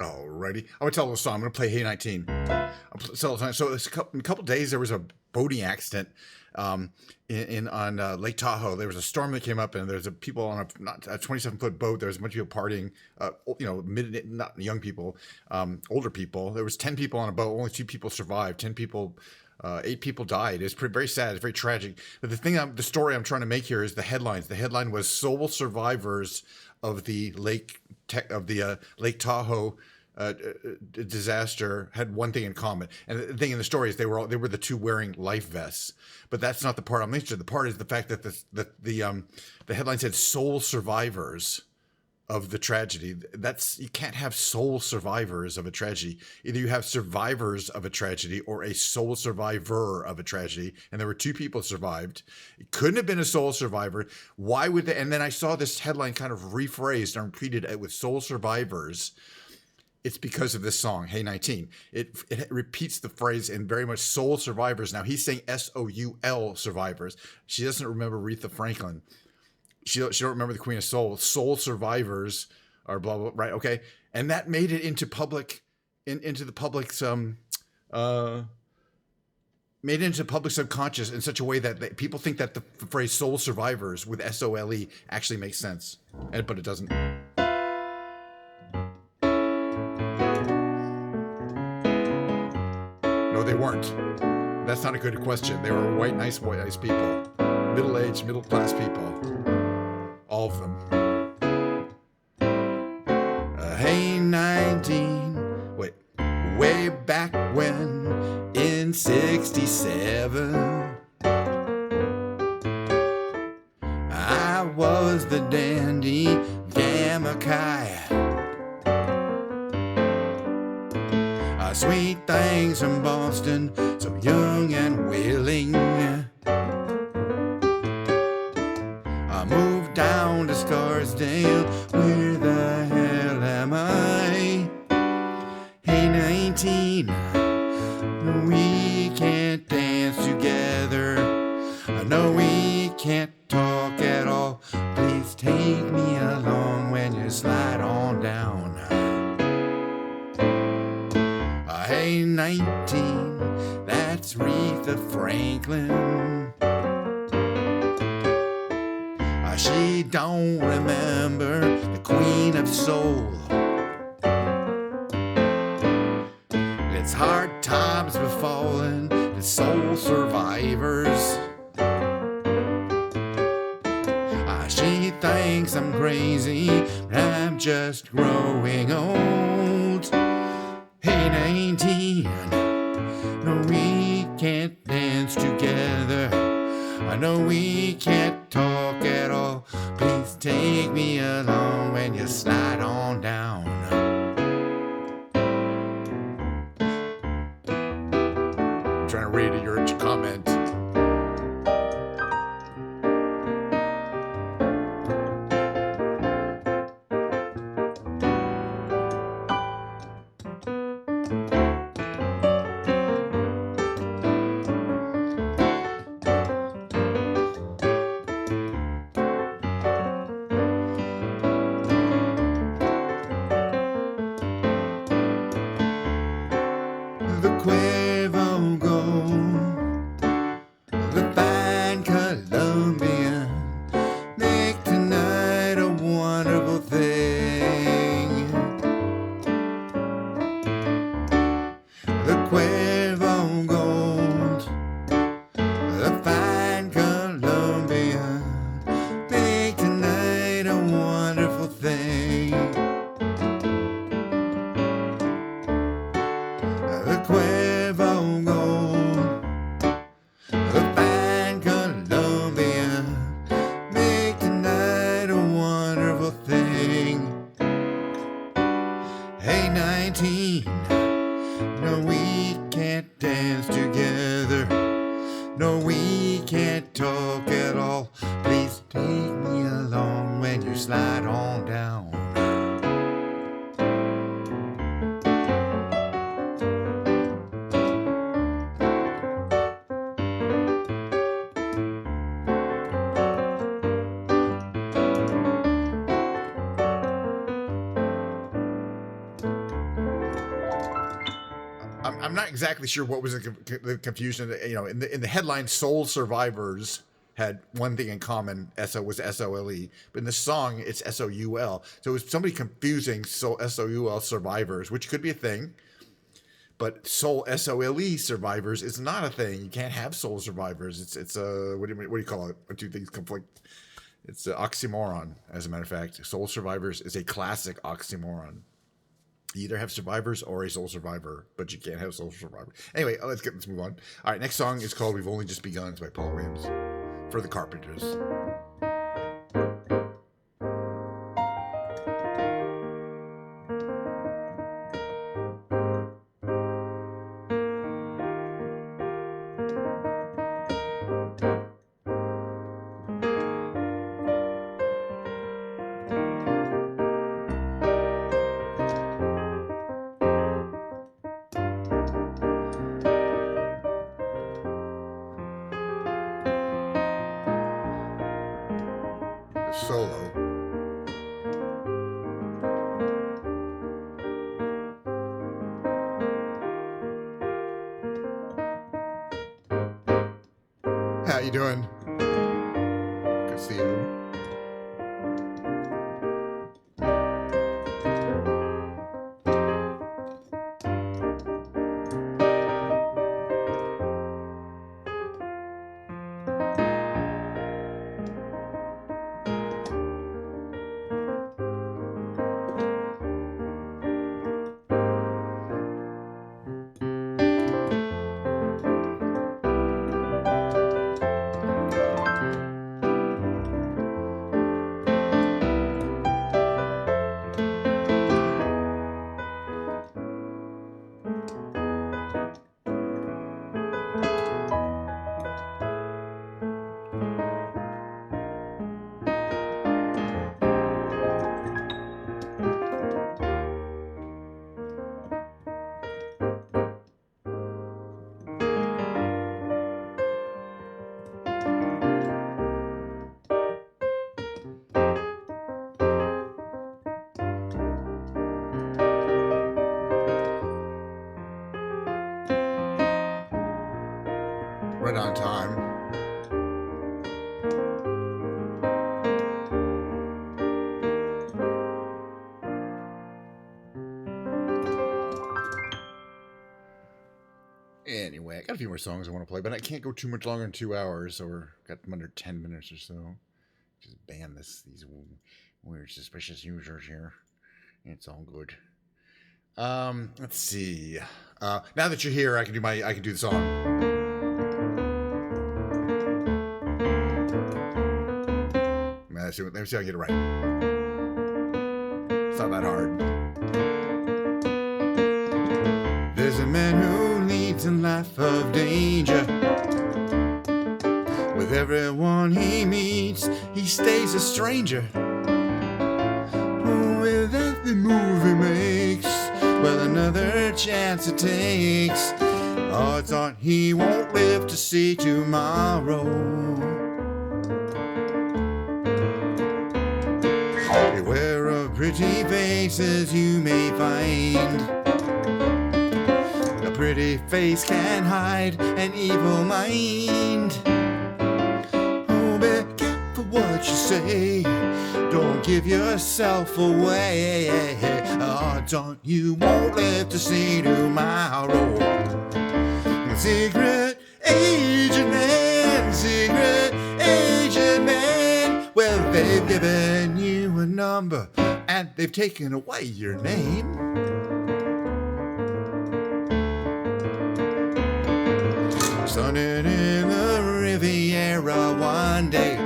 Alrighty, I'm gonna tell a little song. I'm gonna play Hey 19. So it's a couple days there was a boating accident on Lake Tahoe. There was a storm that came up, and there's people on a 27-foot boat. There was a bunch of people partying. Not young people, older people. There was 10 people on a boat. Only 2 people survived. 10 people. 8 people died. It's very sad. It's very tragic. But the story I'm trying to make here is the headlines. The headline was "Sole survivors of the Lake Tahoe disaster had one thing in common." And the thing in the story is they were the 2 wearing life vests. But that's not the part I'm interested in. The part is the fact that the headline said "Sole survivors of the tragedy. You can't have sole survivors of a tragedy. Either you have survivors of a tragedy or a sole survivor of a tragedy. And there were two people survived. It couldn't have been a sole survivor. Why would they? And then I saw this headline kind of rephrased and repeated with sole survivors. It's because of this song, Hey 19. It repeats the phrase in very much soul survivors. Now he's saying SOUL survivors. She doesn't remember Aretha Franklin. She don't remember the Queen of Soul. Soul survivors are blah blah, right? Okay, and that made it into public, into the public's made it into public subconscious in such a way that people think that the phrase "soul survivors" with SOLE actually makes sense, but it doesn't. No, they weren't. That's not a good question. They were white, nice people, middle-aged, middle-class people. All of them. Hey 19, wait, way back when in 67, I was the dandy Gamma Chi. Sweet things from Boston, so young and willing. I moved down to Scarsdale, where the hell am I? Hey 19, no we can't dance together. No we can't talk at all. Please take me along when you slide on down. Hey 19, that's Aretha Franklin. She don't remember the Queen of Soul. It's hard times befalling the soul survivors. She thinks I'm crazy, but I'm just growing old. Hey 19, no we can't dance together. I know we can't talk at all. Please take me along when you slide on down. I'm trying to read your comment. The Quavo Gold, the fine Colombian, make tonight a wonderful thing. The Quavo Gold, the fine Colombian, make tonight a wonderful thing. The Quavo Gold, the fine Colombian, make tonight a wonderful thing. Hey 19, no we can't dance together. No we can't talk at all. Please take me along when you slide on down. I'm not exactly sure what was the confusion. You know, in the headline, "Soul Survivors" had one thing in common. Was SOLE, but in the song it's SOUL. So it was somebody confusing SOUL survivors, which could be a thing. But soul SOLE survivors is not a thing. You can't have soul survivors. It's a what do you call it? When two things conflict. It's an oxymoron. As a matter of fact, soul survivors is a classic oxymoron. You either have survivors or a soul survivor, but you can't have soul survivor. Anyway, let's move on. All right, next song is called "We've Only Just Begun." It's by Paul Williams for the Carpenters. How you doing? Good to see you. Right on time. Anyway, I got a few more songs I want to play, but I can't go too much longer than 2 hours, or got them under 10 minutes or so. Just ban these weird suspicious users here. It's all good. Let's see. Now that you're here, I can do the song. Let me see how I get it right. It's not that hard. There's a man who leads a life of danger. With everyone he meets, he stays a stranger. With every move he makes, well, another chance it takes. Odds are he won't live to see tomorrow. Beware of pretty faces you may find. A pretty face can hide an evil mind. Oh, be careful what you say. Don't give yourself away. Odds on you won't live to see tomorrow. Secret agent man, secret agent man. Well, they've given you a number and they've taken away your name. Sunning in the Riviera one day,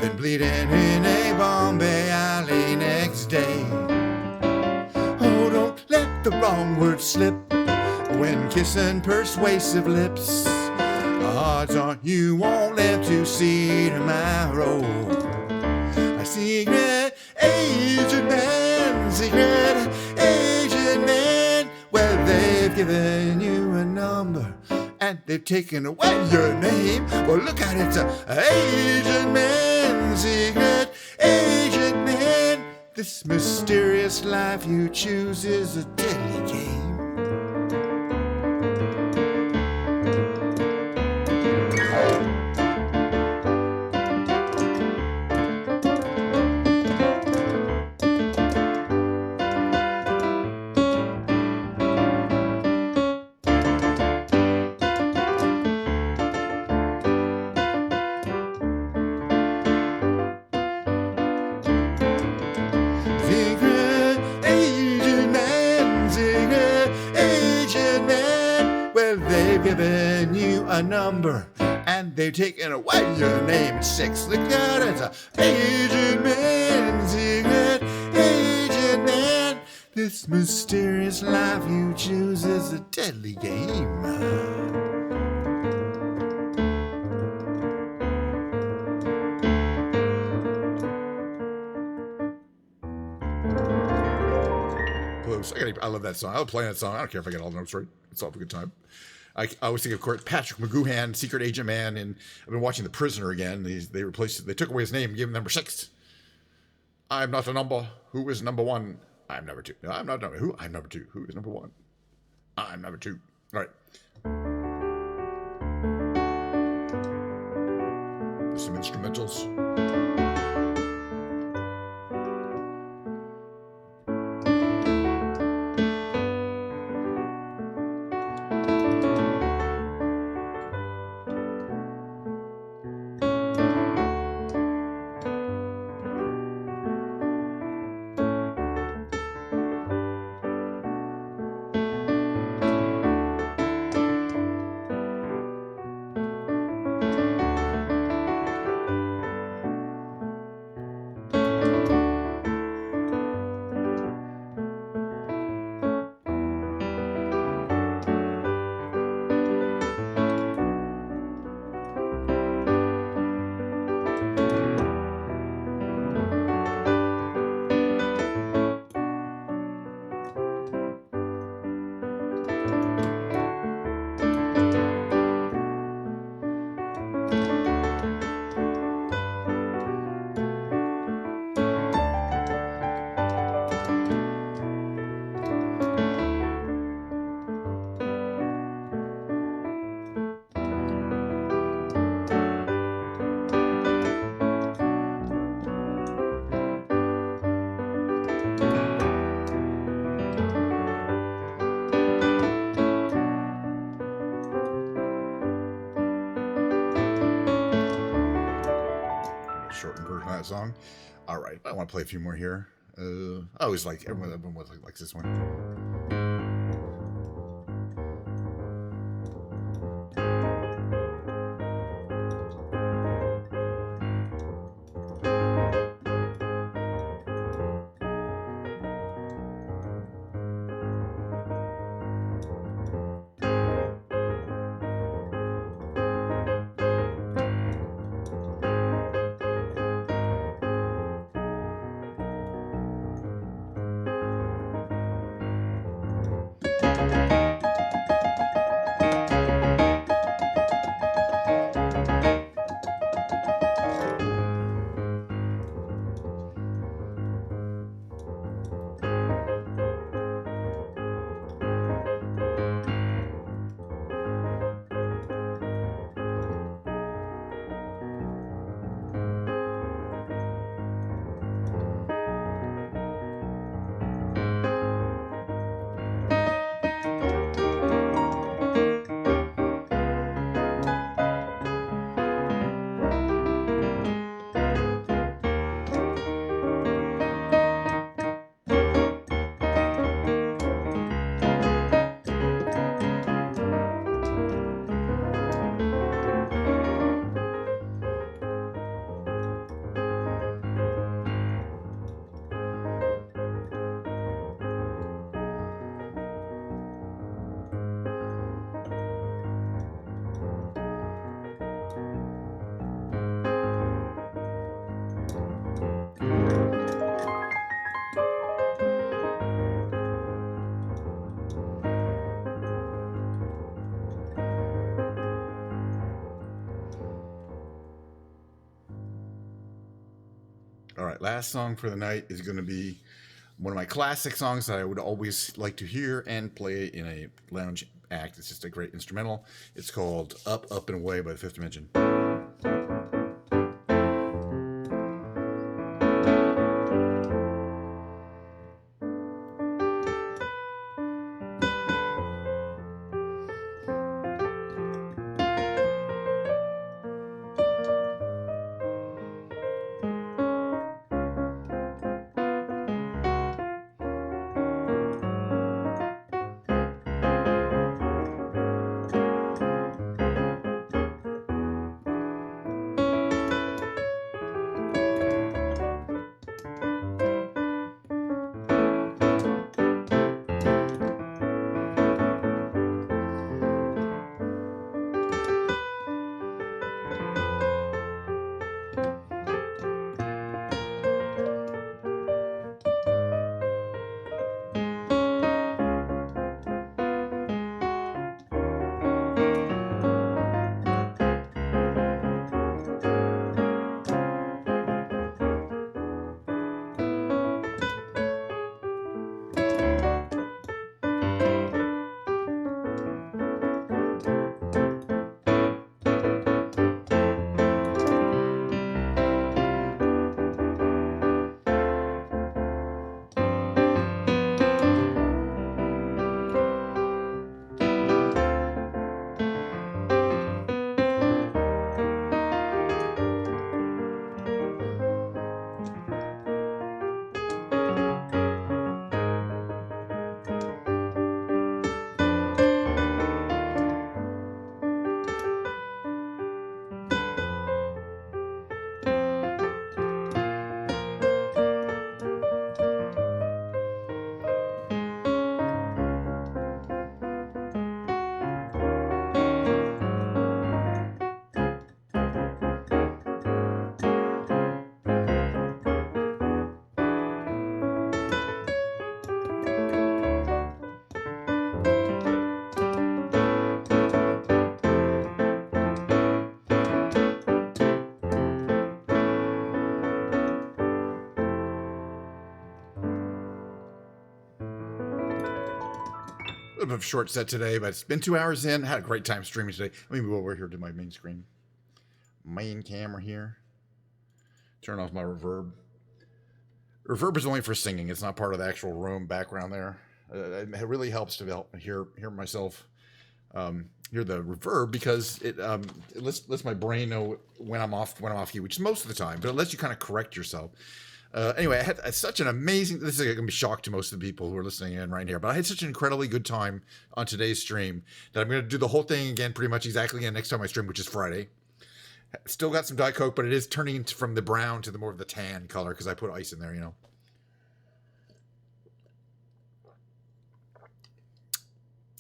then bleeding in a Bombay alley next day. Oh, don't let the wrong word slip when kissing persuasive lips. Odds are you won't live to see tomorrow. A secret agent man, secret agent man. Well, they've given you a number and they've taken away your name. Well, look at it, it's a agent man, secret agent man. This mysterious life you choose is a deadly game. Given you a number and they've taken away your name. It's 6. Look out, it's a agent man, secret agent man. This mysterious life you choose is a deadly game. Close. I love that song. I'll play that song. I don't care if I get all the notes right. It's all a good time. I always think of course Patrick McGoohan, Secret Agent Man, and I've been watching The Prisoner again. They took away his name and gave him number 6. I'm not a number. Who is number 1? I'm number 2. No, I'm not number who. I'm number 2. Who is number 1? I'm number 2. All right. some instrumentals. Shortened version of that song. All right, I want to play a few more here. I always like everyone likes this one. All right, last song for the night is going to be one of my classic songs that I would always like to hear and play in a lounge act. It's just a great instrumental. It's called Up, Up, and Away by the Fifth Dimension. little bit of a short set today, but it's been 2 hours in. Had a great time streaming today. Let me move over here to my main screen. Main camera here. Turn off my reverb. Reverb is only for singing. It's not part of the actual room background there. It really helps to help hear myself hear the reverb, because it lets my brain know when I'm off key, which is most of the time, but it lets you kind of correct yourself. Anyway, I had such an amazing, this is going to be a shock to most of the people who are listening in right here, but I had such an incredibly good time on today's stream that I'm going to do the whole thing again pretty much exactly again next time I stream, which is Friday. Still got some Diet Coke, but it is turning from the brown to the more of the tan color because I put ice in there, you know.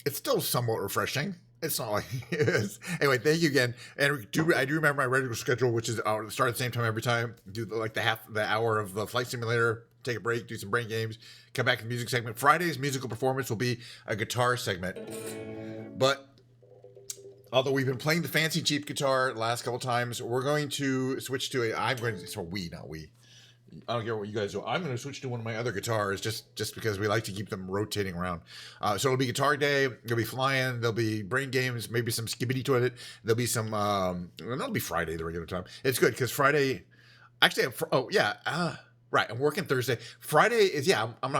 It's still somewhat refreshing. It's not like it is. Anyway, thank you again. And I do remember my regular schedule, which is start at the same time every time. Do like the hour of the flight simulator, take a break, do some brain games, come back to the music segment. Friday's musical performance will be a guitar segment. But although we've been playing the fancy cheap guitar the last couple times, we're going to switch to I don't care what you guys do. I'm going to switch to one of my other guitars just because we like to keep them rotating around. So it'll be guitar day. There'll be flying. There'll be brain games. Maybe some skibbity toilet. There'll be some. That'll be Friday, the regular time. It's good because Friday. Actually, right. I'm working Thursday. Friday is I'm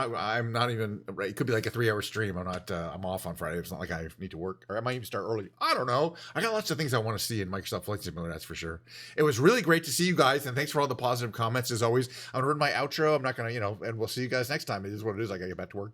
not even. Right, it could be like a 3-hour stream. I'm off on Friday. It's not like I need to work, or I might even start early. I don't know. I got lots of things I want to see in Microsoft Flight Simulator. That's for sure. It was really great to see you guys, and thanks for all the positive comments as always. I'm gonna run my outro. I'm not gonna, and we'll see you guys next time. It is what it is. I gotta get back to work.